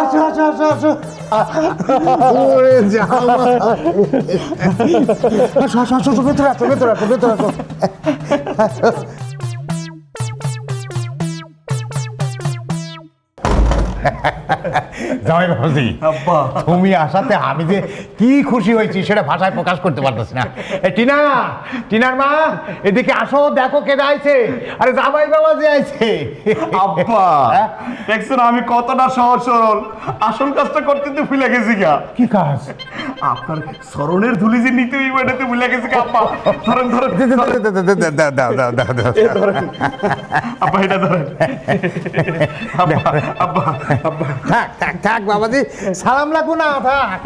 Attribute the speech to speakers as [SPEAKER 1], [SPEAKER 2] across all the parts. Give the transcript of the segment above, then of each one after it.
[SPEAKER 1] আসো আসো আসো আসো ওরে জামা আসো আসো আসো ভেতরে আসো ভেতরে আসো ভেতরে আসো জামাই বাবাজি তুমি আসাতে আমি যে কি খুশি হয়েছি সেটা ভাষায় প্রকাশ করতে পারতেছি না। টিনা, টিনার মা এদিকে আসো, দেখো কে আইছে। আরে জামাই বাবাজি আইছে।
[SPEAKER 2] আব্বা দেখছেন আমি কতটা সহজ সরল, আসল কাজটা করতে তো ভুলে গেছি গা।
[SPEAKER 1] কি কাজ?
[SPEAKER 2] আপনার স্মরণের ধুলি যে নিতে হইব এটা তো ভুলে গেছি গা আব্বা। ধরেন ধরেন ধরেন আব্বা, এটা ধরেন আব্বা আব্বা আব্বা।
[SPEAKER 1] থাক বাবাজি, সালাম লাগবো না। থাক,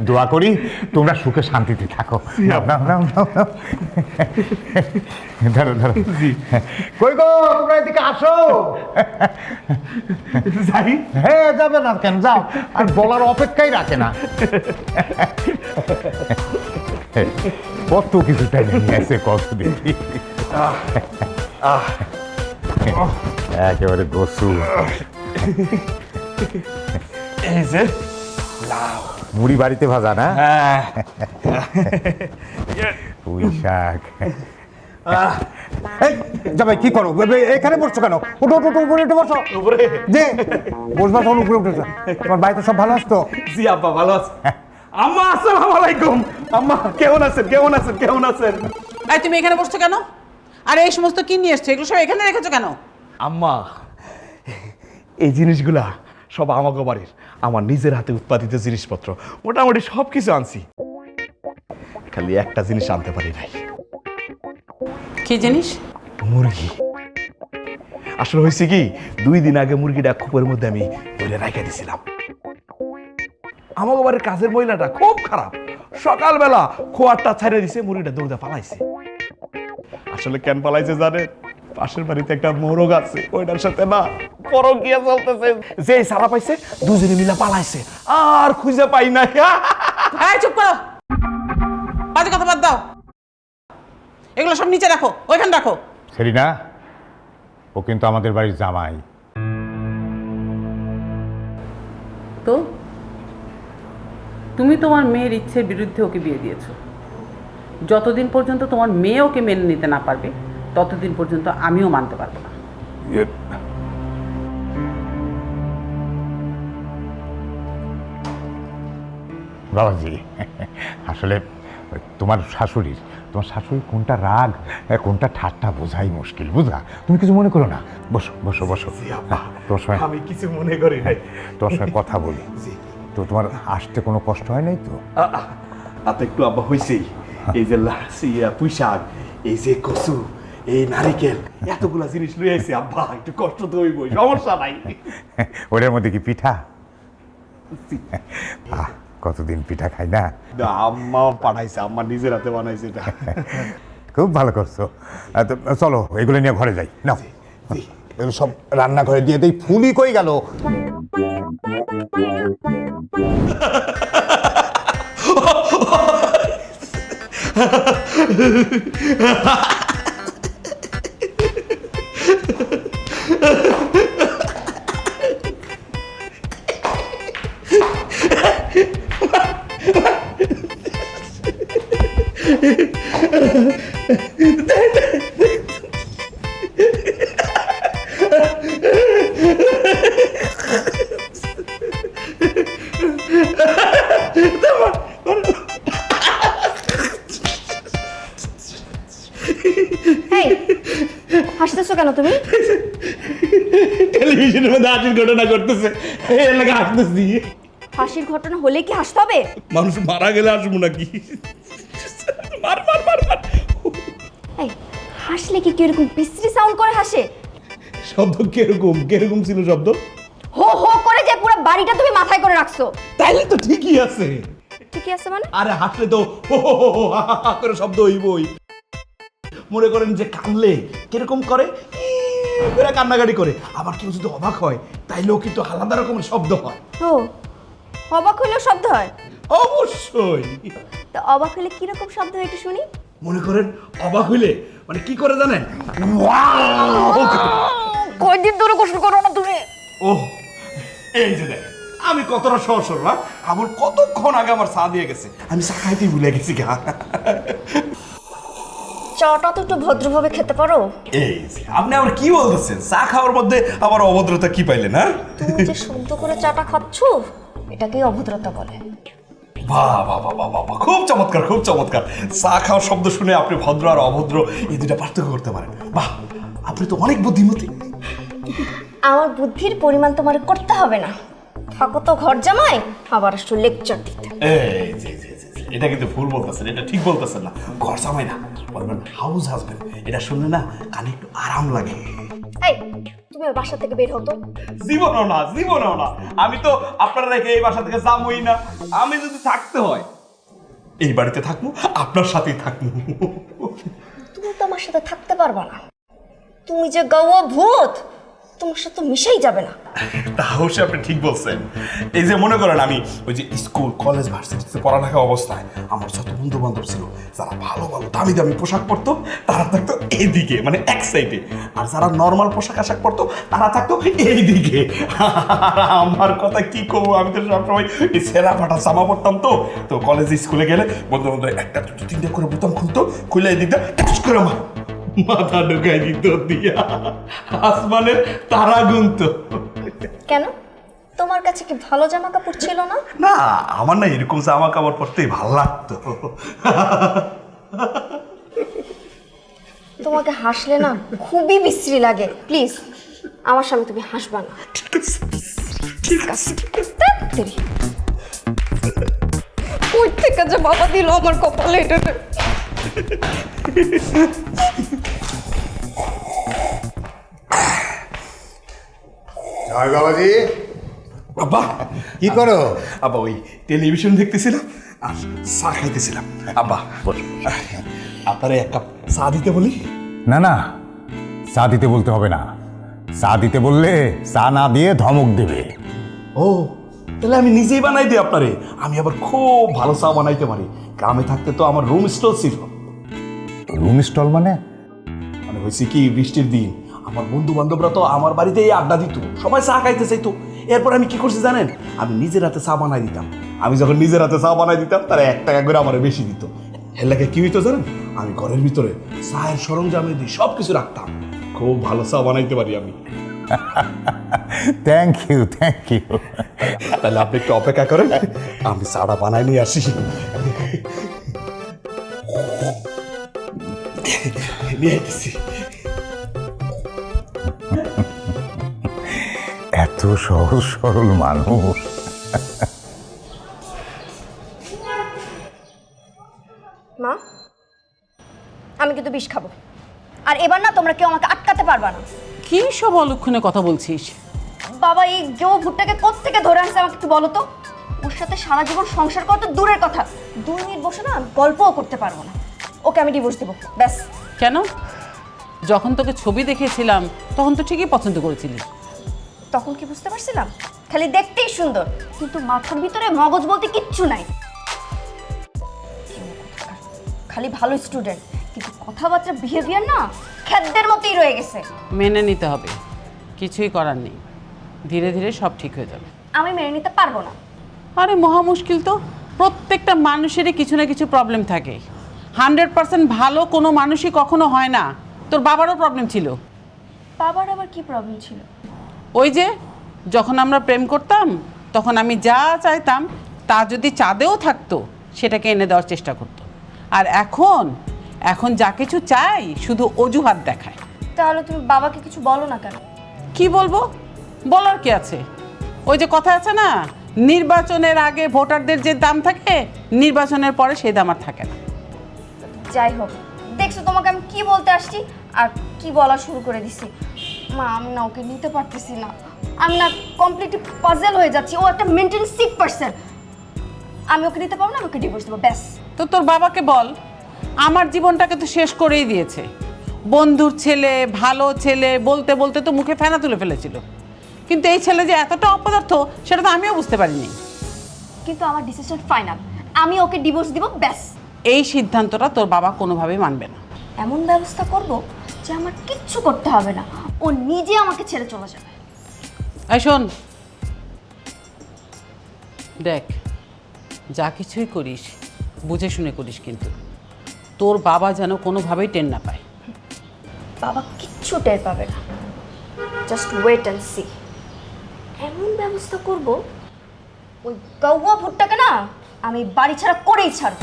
[SPEAKER 1] দোয়া করি তোমরা সুখে শান্তিতে থাকো। ধরো ধরো। কই গো, তোমরা এদিকে আসো।
[SPEAKER 2] যাই?
[SPEAKER 1] হ্যাঁ, যাবে না কেন, যাও। আর বলার অপেক্ষাই রাখে না। কত কিছু তাই নিয়ে আছে, কত দেখি। একেবারে গোসু।
[SPEAKER 2] এই যে
[SPEAKER 1] মুড়ি বাড়িতে ভাজা না?
[SPEAKER 2] হ্যাঁ
[SPEAKER 1] পুঁই শাক। জামাই কি করো, এখানে বসছো কেন? উঠো উঠো উঠো, উপরে উঠে বসো।
[SPEAKER 2] উপরে
[SPEAKER 1] যে বসবা তখন উপরে উঠেছো। তোমার বাড়িতে সব ভালো আছে তো?
[SPEAKER 2] জি আব্বা ভালো আছে। আম্মা আসসালামু আলাইকুম। আম্মা কেমন আছেন কেমন আছেন কেমন আছেন?
[SPEAKER 3] এই তুমি এখানে বসছো কেন? আর এই সমস্ত কি নিয়ে এসছো, এগুলো সব এখানে রেখেছো কেন?
[SPEAKER 2] আম্মা এই জিনিসগুলা সব আমাকে বাড়ির, আমার নিজের হাতে উৎপাদিত জিনিসপত্র, মোটামুটি সব কিছু আনছি, খালি একটা জিনিস আনতে পারি নাই।
[SPEAKER 3] কি জিনিস?
[SPEAKER 2] মুরগি। আসলে হয়েছে কি, 2 দিন আগে মুরগিটা খোপের মধ্যে আমি ধরে রেখে দিছিলাম। আমাকে বাড়ির কাজের মহিলাটা খুব খারাপ, সকালবেলা খোয়ারটা ছাড়িয়ে দিছে, মুরগিটা দৌড়ে পালাইছে। আসলে কেন পালাইছে জানে? পাশের বাড়িতে একটা মোরগ আছে, ওইটার সাথে না পরকীয়া চলতেছে, যে সারা পাইছে দুজনে মিলে পালাইছে, আর খুঁজে পাই না।
[SPEAKER 3] এই চুপ করো, বাজে কথা বাদ দাও। এগুলো সব নিচে রাখো, ওইখানে রাখো।
[SPEAKER 1] সেরিনা, ও কিন্তু আমাদের বাড়ির জামাই।
[SPEAKER 4] তো তুমি তোমার মেয়ের ইচ্ছের বিরুদ্ধে ওকে বিয়ে দিয়েছো। যতদিন পর্যন্ত তোমার মেয়ে ওকে মেনে নিতে না পারবে ততদিন পর্যন্ত আমিও মানতে পারবো না।
[SPEAKER 1] বাবাজি, আসলে তোমার শাশুড়ির কোনটা রাগ কোনটা ঠাট্টা বোঝাই মুশকিল, বুঝলা? তুমি কিছু মনে করো না, বসো বসো বসো। তোমার সময়
[SPEAKER 2] আমি কিছু মনে করি নাই,
[SPEAKER 1] তোমার সঙ্গে কথা বলি। তো তোমার আসতে কোনো কষ্ট হয় নাই তো?
[SPEAKER 2] তাতে একটু আব্বা হয়েছেই। এই যে পুঁই শাক, এই যে কচু, এই নারিকেল, এতগুলা জিনিস লই আইছি আব্বা, একটু কষ্ট তো হইবই, সমস্যা নাই।
[SPEAKER 1] ওটার মধ্যে কি পিঠা? কতদিন পিঠা খাই না।
[SPEAKER 2] আম্মা পাঠাইছে, আম্মা নিজের হাতে বানাইছে এটা।
[SPEAKER 1] খুব ভালো করছো। তো চলো এগুলো নিয়ে ঘরে যাই। নাও, এগুলো সব রান্না করে দিয়ে দেই। ফুলি কই গেল?
[SPEAKER 5] হাসতেছো কেন তুমি?
[SPEAKER 2] টেলিভিশনের মধ্যে হাসির ঘটনা করতেছে, এই এলাকা হাসতেছি।
[SPEAKER 5] হাসির ঘটনা হলে কি হাসতে হবে?
[SPEAKER 2] মানুষ মারা গেলে আসবো নাকি? মার মার মার মার।
[SPEAKER 5] এই হাসলে কি কিরকম বিশ্রী সাউন্ড করে হাসে?
[SPEAKER 2] শব্দ কিরকম কিরকম ছিল শব্দ?
[SPEAKER 5] হো হো করে যে পুরো বাড়িটা তুমি মাথায় করে রাখছো।
[SPEAKER 2] তাইলে তো ঠিকই আছে।
[SPEAKER 5] ঠিকই আছে মানে?
[SPEAKER 2] আরে হাসলে তো হো হো হো হা হা হা করে শব্দ হইবই। মনে করেন যে কানলে কিরকম করে, এরা কান্নাকাটি করে। আবার কেউ যদি অবাক হয় তাইলেও কিন্তু আলাদা রকমের শব্দ হয়।
[SPEAKER 5] তো অবাক হইলেও শব্দ হয়?
[SPEAKER 2] অবশ্যই।
[SPEAKER 5] তো অবাক হইলে কিরকম শব্দ হয় একটু শুনি।
[SPEAKER 2] মনে করেন অবাক হইলে মানে কি করে জানেন?
[SPEAKER 5] কয়দিন ধরে গোসল করো না তুমি?
[SPEAKER 2] ও এই যে দেখ, আমি কতটা সহজ সরল না, আবুল কতক্ষণ আগে আমার চা দিয়ে গেছে, আমি চা খাইতেই ভুলে গেছি গা।
[SPEAKER 5] চাটা তো একটু ভদ্রভাবে খেতে পারো।
[SPEAKER 2] এই যে আপনি আবার কি বলতেছেন? চা খাওয়ার মধ্যে আবার অভদ্রতা কি পাইলেন? হ্যাঁ,
[SPEAKER 5] তুমি যে শুদ্ধ করে চাটা খাচ্ছ এটাকেই অভদ্রতা বলে।
[SPEAKER 2] বাহ বাহ বাহ বাহ বাহ, খুব চমৎকার, খুব চমৎকার। চা খাওয়ার শব্দ শুনে আপনি ভদ্র আর অভদ্র এই দুটা পার্থক্য করতে পারেন। বাহ, আপনি তো অনেক বুদ্ধিমতী।
[SPEAKER 5] আমার বুদ্ধির পরিমাণ তোমার করতে হবে না। থাকো তো ঘর জামাই, আবার একটু লেকচার দিতে।
[SPEAKER 2] এই যে যে যে, যে, এটা কিন্তু ভুল বলতেছেন, এটা ঠিক বলতেছেন না। ঘর জামাই না, বলবেন হাউস হাজবেন্ড। এটা শুনলে না কানে একটু আরাম লাগে।
[SPEAKER 5] এই তুমি ওই বাসা থেকে বের হতো।
[SPEAKER 2] জীবনও না, জীবনও না। আমি তো আপনারা রেখে এই বাসা থেকে যাবই না। আমি যদি থাকতে হয় এই বাড়িতে থাকবো, আপনার সাথেই থাকবো।
[SPEAKER 5] তুমি তো আমার সাথে থাকতে পারবা না। তুমি যে গাওয়া ভূত, তোমার সাথে মিশেই যাবে না।
[SPEAKER 2] তাও সে আপনি ঠিক বলছেন। এই যে মনে করেন আমি ওই যে স্কুল কলেজ ভার্সিটিতে পড়ালেখা অবস্থায় আমার যত বন্ধু বান্ধব ছিল, যারা ভালো ভালো দামি দামি পোশাক পরতো তারা থাকতো এইদিকে, মানে এক সাইডে, আর যারা নর্মাল পোশাক আশাক পরতো তারা থাকতো এইদিকে। আমার কথা কি করবো, আমি তো সবসময় এই সেরা ফাটা জামা পরতাম। তো কলেজে স্কুলে গেলে বন্ধু বান্ধব একটা দুটো তিনটে করে বোতাম খুলতো, খুলে এই দিকটা ট্যাচ করে মাথা ঢুকাই দিত দিয়া আসমানের তারা গুনত।
[SPEAKER 5] কেন, তোমার কাছে কি ভালো জামা কাপড় ছিল না?
[SPEAKER 2] না, আমার না এরকম জামা কাপড় পরতেই ভালো লাগতো।
[SPEAKER 5] তোমাকে হাসলে না খুবই বিশ্রী লাগে। প্লিজ আমার সামনে তুমি হাসবা না।
[SPEAKER 2] ঠিক আছে।
[SPEAKER 5] তাড়াতাড়ি। কই থেকে যে বাবা দিল আমার কপালে এটা।
[SPEAKER 1] জয় বাবাজি।
[SPEAKER 2] আব্বা
[SPEAKER 1] কি করো?
[SPEAKER 2] আব্বা ওই টেলিভিশন দেখতেছিলাম আর চা খাইতেছিলাম। আব্বা আপনারা এক কাপ চা দিতে বলি।
[SPEAKER 1] না না, চা দিতে বলতে হবে না। চা দিতে বললে চা না দিয়ে ধমক দেবে।
[SPEAKER 2] ও তাহলে আমি নিজেই বানাই দিই আপনারে। আমি আবার খুব ভালো চা বানাইতে পারি। গ্রামে থাকতে তো আমার রুম স্টল ছিল।
[SPEAKER 1] রুম স্টল মানে?
[SPEAKER 2] মানে হয়েছে কি, বৃষ্টির দিন আমার বন্ধু বান্ধবরা তো আমার বাড়িতেই আড্ডা দিত, সবাই চা খাইতে চাইতো। এরপর আমি কি করছি জানেন, আমি নিজের হাতে চা বানাই দিতাম। আমি যখন নিজের হাতে চা বানাই দিতাম তারা 1 টাকা করে আমার বেশি দিত। এর লাগে কি হইতো জানেন, আমি ঘরের ভিতরে চায়ের সরঞ্জাম দিয়ে সব কিছু রাখতাম। খুব ভালো চা বানাইতে পারি আমি।
[SPEAKER 1] Thank you, thank you.
[SPEAKER 2] তাহলে আপনি একটু অপেক্ষা করেন, আমি চাটা বানাই নিয়ে আসি। নিয়ে আসছি।
[SPEAKER 1] এত সহজ সরল মানুষ।
[SPEAKER 5] মা, আমি কিন্তু বিষ খাবো। আর এবার না তোমরা কেউ আমাকে আটকাতে পারবা না।
[SPEAKER 3] কি সব অলক্ষণে কথা বলছিস?
[SPEAKER 5] বাবা এই গেও ভুট্টাকে কোত্থেকে ধরে আনছে আমাকে একটু বলো তো। ওর সাথে সারা জীবন সংসার করা তো দূরের কথা, 2 মিনিট বসে না আমি গল্পও করতে পারবো না। ওকে আমি ডিভোর্স দেবো, ব্যাস।
[SPEAKER 3] কেন? যখন তোকে ছবি দেখেছিলাম তখন তো ঠিকই পছন্দ করেছিলি।
[SPEAKER 5] তখন কি বুঝতে পারছিলাম? খালি দেখতেই সুন্দর, কিন্তু মাথার ভিতরে মগজ বলতে কিচ্ছু নাই। খালি ভালো স্টুডেন্ট, কিন্তু কথাবার্তা বিহেভিয়ার না খেদ্যের মতোই রয়ে গেছে।
[SPEAKER 3] মেনে নিতে হবে, কিছুই করার নেই। ধীরে ধীরে সব ঠিক হয়ে যাবে।
[SPEAKER 5] আমি মেনে নিতে পারবো না।
[SPEAKER 3] আরে মহা মুশকিল তো। প্রত্যেকটা মানুষেরই কিছু না কিছু প্রবলেম থাকে। 100% ভালো কোনো মানুষই কখনো হয় না। তোর বাবারও প্রবলেম ছিল।
[SPEAKER 5] বাবার আবার কি প্রবলেম ছিল?
[SPEAKER 3] ওই যে যখন আমরা প্রেম করতাম তখন আমি যা চাইতাম তা যদি চাঁদেও থাকতো সেটাকে এনে দেওয়ার চেষ্টা করতো। আর এখন যা কিছু চাই শুধু অজুহাত দেখায়।
[SPEAKER 5] তাহলে তুমি বাবাকে কিছু বলো না কেন?
[SPEAKER 3] কি বলবো? বলার কি আছে? ওই যে কথা আছে না, নির্বাচনের আগে ভোটারদের যে দাম থাকে নির্বাচনের পরে সেই দাম আর থাকে না।
[SPEAKER 5] যাই হোক, দেখছো তোমাকে আমি কি বলতে আসছি আর কি বলা শুরু করে দিছি। মা, আমি না ওকে নিতে পারতেছি না। আমি না কমপ্লিটলি পাজল হয়ে যাচ্ছি। ও একটা মেন্টালি সিক পারসন। আমি ওকে নিতে পারবো না, আমাকে ডিভোর্স দেবো, ব্যাস।
[SPEAKER 3] তো তোর বাবাকে বল, আমার জীবনটাকে তো শেষ করেই দিয়েছে। বন্ধুর ছেলে, ভালো ছেলে বলতে বলতে তো মুখে ফেনা তুলে ফেলেছিল। কিন্তু এই ছেলে যে এতটা অপদার্থ সেটা তো আমিও বুঝতে পারিনি।
[SPEAKER 5] কিন্তু আমার ডিসিশন ফাইনাল, আমি ওকে ডিভোর্স দিব, ব্যাস।
[SPEAKER 3] এই সিদ্ধান্তটা তোর বাবা কোনোভাবেই মানবে না।
[SPEAKER 5] এমন ব্যবস্থা করব যে আমার কিচ্ছু করতে হবে না, ও নিজে আমাকে ছেড়ে চলে যাবে।
[SPEAKER 3] এই শোন, দেখ যা কিছুই করিস বুঝে শুনে করিস, কিন্তু তোর বাবা যেন কোনোভাবেই টেন না পায়।
[SPEAKER 5] বাবা কিচ্ছু টের পাবে না, জাস্ট ওয়েট অ্যান্ড সি। এমন ব্যবস্থা করব ওই গাওয়া ভুট্টাকে না আমি বাড়ি ছাড়া করেই ছাড়ব।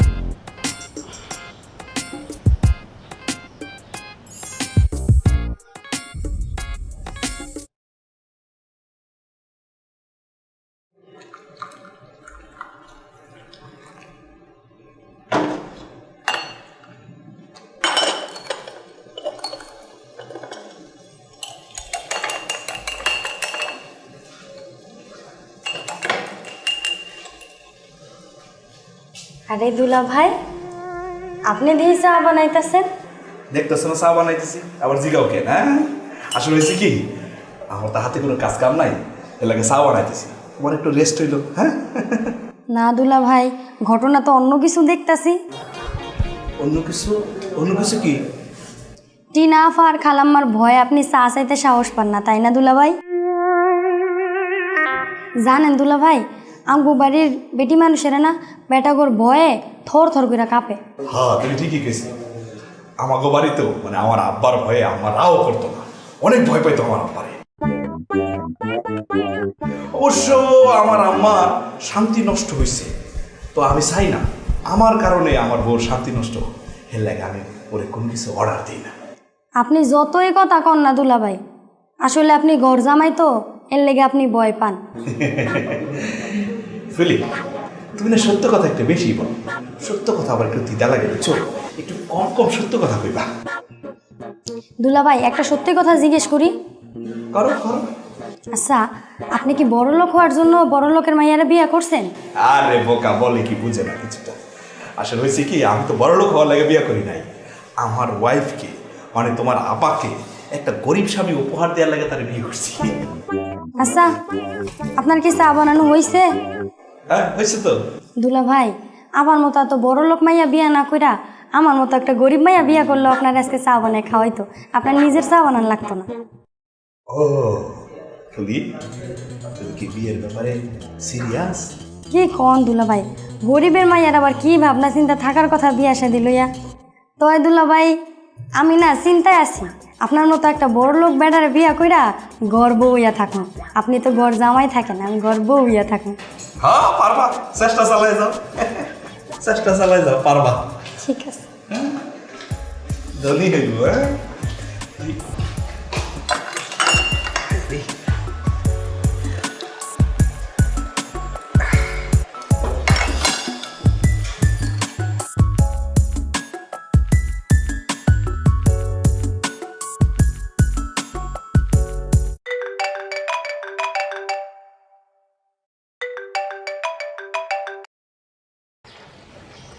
[SPEAKER 5] আরে দুলা ভাই, আপনি দিয়ে চা বানাইতেছেন?
[SPEAKER 2] দেখতেছ না চা বানাইতেছি, আবার জিগাও কেন? হ্যাঁ, আসলে হয়েছে কি, আমার তো হাতে কোনো কাজ কাম নাই, এর লাগে চা বানাইতেছি। তোমার একটু রেস্ট হইলো। হ্যাঁ,
[SPEAKER 5] না দুলা ভাই, ঘটনা তো অন্য কিছু দেখতাছি।
[SPEAKER 2] অন্য কিছু? অন্য কিছু কি?
[SPEAKER 5] টিনা আফা আর খালাম্মার ভয়ে আপনি চা চাইতে সাহস পান না, তাই না দুলা ভাই? জানেন দুলা ভাই, আমগো বাড়ির বেটি মানুষেরা না বেটাগোর ভয়ে থর থর করে কাঁপে।
[SPEAKER 2] হ্যাঁ, তুমি ঠিকই কেছি। আমাকে বাড়িতেও মানে আমার আব্বার ভয়ে আমার রাও করতো না, অনেক ভয় পাইতো আমার আব্বারে। অবশ্য আমার আম্মার শান্তি নষ্ট হয়েছে, তো আমি চাই না আমার কারণে আমার বউর শান্তি নষ্ট হোক, এর লাগে আমি ওরে কোনো কিছু অর্ডার দিই না।
[SPEAKER 5] আপনি যতই কথা কন না দুলা ভাই, আসলে আপনি ঘর জামাই তো, এর লেগে আপনি ভয় পান।
[SPEAKER 2] ফিলি, তুমি না সত্য কথা একটু বেশি বলো, সত্য কথা আবার একটু দিদা লাগে, বুঝছো? একটু কম কম সত্য কথা কইবা।
[SPEAKER 5] দুলা ভাই, একটা সত্যি কথা জিজ্ঞেস করি।
[SPEAKER 2] করো করো।
[SPEAKER 5] আচ্ছা, আপনি কি বড় লোক হওয়ার জন্য বড় লোকের মাইয়ারা বিয়ে করছেন?
[SPEAKER 2] আরে বোকা, বলে কি বুঝে না কিছুটা। আসলে হয়েছে কি, আমি তো বড় লোক হওয়ার লাগে বিয়ে করি নাই, আমার ওয়াইফকে মানে তোমার আপাকে একটা গরিব স্বামী উপহার দেওয়ার লাগে তার বিয়ে করছি।
[SPEAKER 5] আচ্ছা, আপনার কি চা বানানো হয়েছে?
[SPEAKER 2] হ্যাঁ, হয়েছে তো।
[SPEAKER 5] দুলা ভাই, আমার মতো এত বড় লোক মাইয়া বিয়া না কইরা আমার মতো একটা গরিব মাইয়া বিয়া করলে আপনার আজকে চা বানায় খাওয়াইতো, আপনার নিজের চা বানান লাগতো না।
[SPEAKER 2] ও ফুলি, তুমি কি বিয়ের ব্যাপারে সিরিয়াস?
[SPEAKER 5] কি কন দুলা ভাই, গরিবের মাইয়ার আবার কি ভাবনা চিন্তা থাকার কথা বিয়া শাদি লইয়া। তয় দুলা ভাই, আমি না চিন্তায় আছি, আপনার মতো একটা বড় লোক বেটারে বিয়া কইরা গর্ব হইয়া থাকুন। আপনি তো গড় জামাই থাকেন, আমি গর্ব হইয়া থাকুন।
[SPEAKER 2] হ্যাঁ, পারবা, চেষ্টা চালাই যাও, চেষ্টা চালাই যাও, পারবা।
[SPEAKER 5] ঠিক আছে।
[SPEAKER 2] ধনী হইব। হ্যাঁ,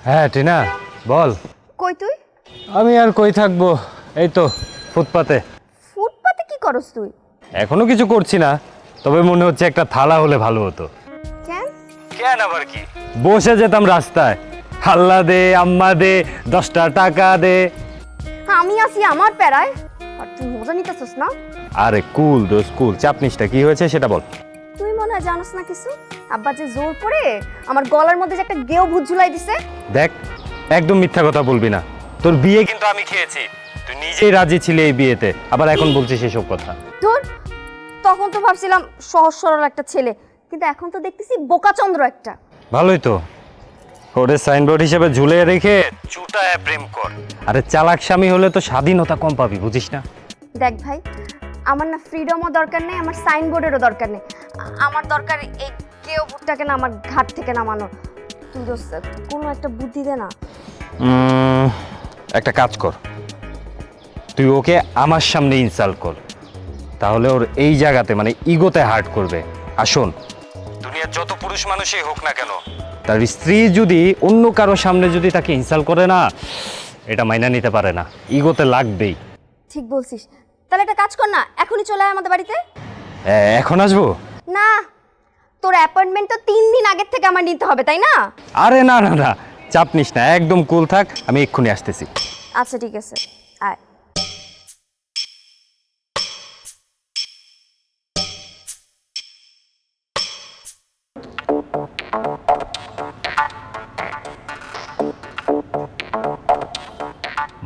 [SPEAKER 1] হ্যাঁ টিনা, বল।
[SPEAKER 5] কই তুই?
[SPEAKER 1] আমি আর কই থাকবো, এই তো ফুটপাতে।
[SPEAKER 5] ফুটপাতে কি করস তুই?
[SPEAKER 1] এখনো কিছু করছি না, তবে মনে হচ্ছে একটা থালা হলে ভালো হতো।
[SPEAKER 5] কেন?
[SPEAKER 1] কেন আবার কি, বসে যেতাম রাস্তায়, হাল্লা দে আম্মা দে, 10টা টাকা দে।
[SPEAKER 5] আমি আছি আমার প্যারায়, আর তুই মজা নিতেছস না?
[SPEAKER 1] আরে কুল দোস্ত কুল, চাপ নিস না, কি হয়েছে সেটা বল।
[SPEAKER 5] তুই মনে হয় জানোস না কিছু। আব্বা যে জোর করে আমার গলার মধ্যে যে একটা গেও ভূত ঝুলাই দিছে।
[SPEAKER 1] দেখ, একদম মিথ্যা কথা বলবি না, তোর বিয়ে কিন্তু আমি খেয়েছি, তুই নিজেই রাজি ছিলি এই বিয়েতে, আবার এখন বলছিস এসব কথা।
[SPEAKER 5] ধুর, তখন তো ভাবছিলাম সহজ সরল একটা ছেলে, কিন্তু এখন তো দেখতেছি বোকাচন্দ্র একটা।
[SPEAKER 1] ভালোই তো, ওরে সাইনবোর্ড হিসেবে ঝুলে রেখে চুটায় প্রেম কর। আরে চালাক স্বামী হলে তো স্বাধীনতা কম পাবি, বুঝিস না?
[SPEAKER 5] দেখ ভাই, আমার না ফ্রিডমও দরকার নেই, আমার সাইনবোর্ডেরও দরকার নেই। আমার দরকার এই কেউ ভুটটাকে না আমার ঘাট থেকে নামানো। তুই দোস্ত কোনো একটা বুদ্ধি দে না।
[SPEAKER 1] একটা কাজ কর, তুই ওকে আমার সামনে ইনসাল্ট কর, তাহলে ওর এই জায়গাতে মানে ইগোতে হার্ট করবে। আর শোন, দুনিয়ার যত পুরুষ মানুষই হোক না কেন, তার স্ত্রী যদি অন্য কারো সামনে যদি তাকে ইনসাল্ট করে না, এটা মাইনা নিতে পারে না, ইগোতে লাগবেই।
[SPEAKER 5] ঠিক বলছিস, তাহলে একটা কাজ কর না, এখনই চলে আয় আমাদের বাড়িতে।
[SPEAKER 1] এখন আসবো?
[SPEAKER 5] না, তোর অ্যাপয়েন্টমেন্ট তো 3 দিন আগের থেকে আমার নিতে হবে, তাই না?
[SPEAKER 1] আরে না না না, চাপ নিস না, একদম কুল থাক, আমি এক্ষুনি আসতেছি।
[SPEAKER 5] আচ্ছা ঠিক আছে, আয়।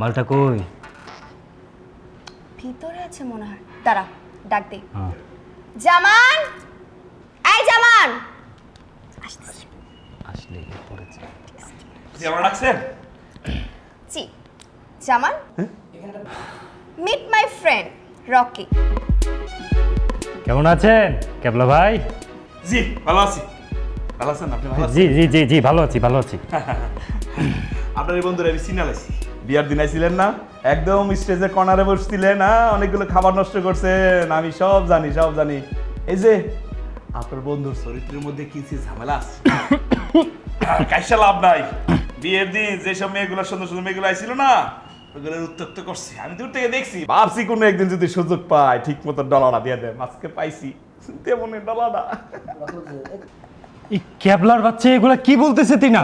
[SPEAKER 6] মালটা কই?
[SPEAKER 5] ভিতরে আছে মনে হয়, দাঁড়া ডাক দে।
[SPEAKER 6] হ্যাঁ।
[SPEAKER 5] জামান, এই জামান।
[SPEAKER 6] আসলে পড়েছে।
[SPEAKER 2] জি আমরা ডাকছেন?
[SPEAKER 5] জি জামান, মিট মাই ফ্রেন্ড রকি।
[SPEAKER 6] কেমন আছেন কেবলা ভাই?
[SPEAKER 2] জি ভালো আছি। ভালো আছেন আপনি? ভালো আছেন?
[SPEAKER 6] জি জি জি জি ভালো আছি ভালো আছি।
[SPEAKER 2] আপনার এই বন্ধুরা আমি সিনাল আছি। বিয়ার দিন আইছিলেন না, একদম স্টেজের কর্নারে বসছিলেন, হ্যাঁ অনেকগুলো খাবার নষ্ট করছেন, আমি সব জানি সব জানি। এই যে আপনার বন্ধুর চরিত্রের মধ্যে কিছু ঝামেলা আছে, কাইসা লাভ নাই। বিয়ের দিন যেসব মেয়েগুলো সুন্দর সুন্দর মেয়েগুলো আইছিল না, ওগুলোর উত্তক্ত করছি। আমি দূর থেকে দেখছি, ভাবছি কোনো একদিন যদি সুযোগ পাই ঠিক মতো ডলাটা দিয়ে দেন। আজকে পাইছি তেমন ডলাটা।
[SPEAKER 6] এই ক্যাবলার বাচ্চা এগুলা কি বলতেছে তিনা?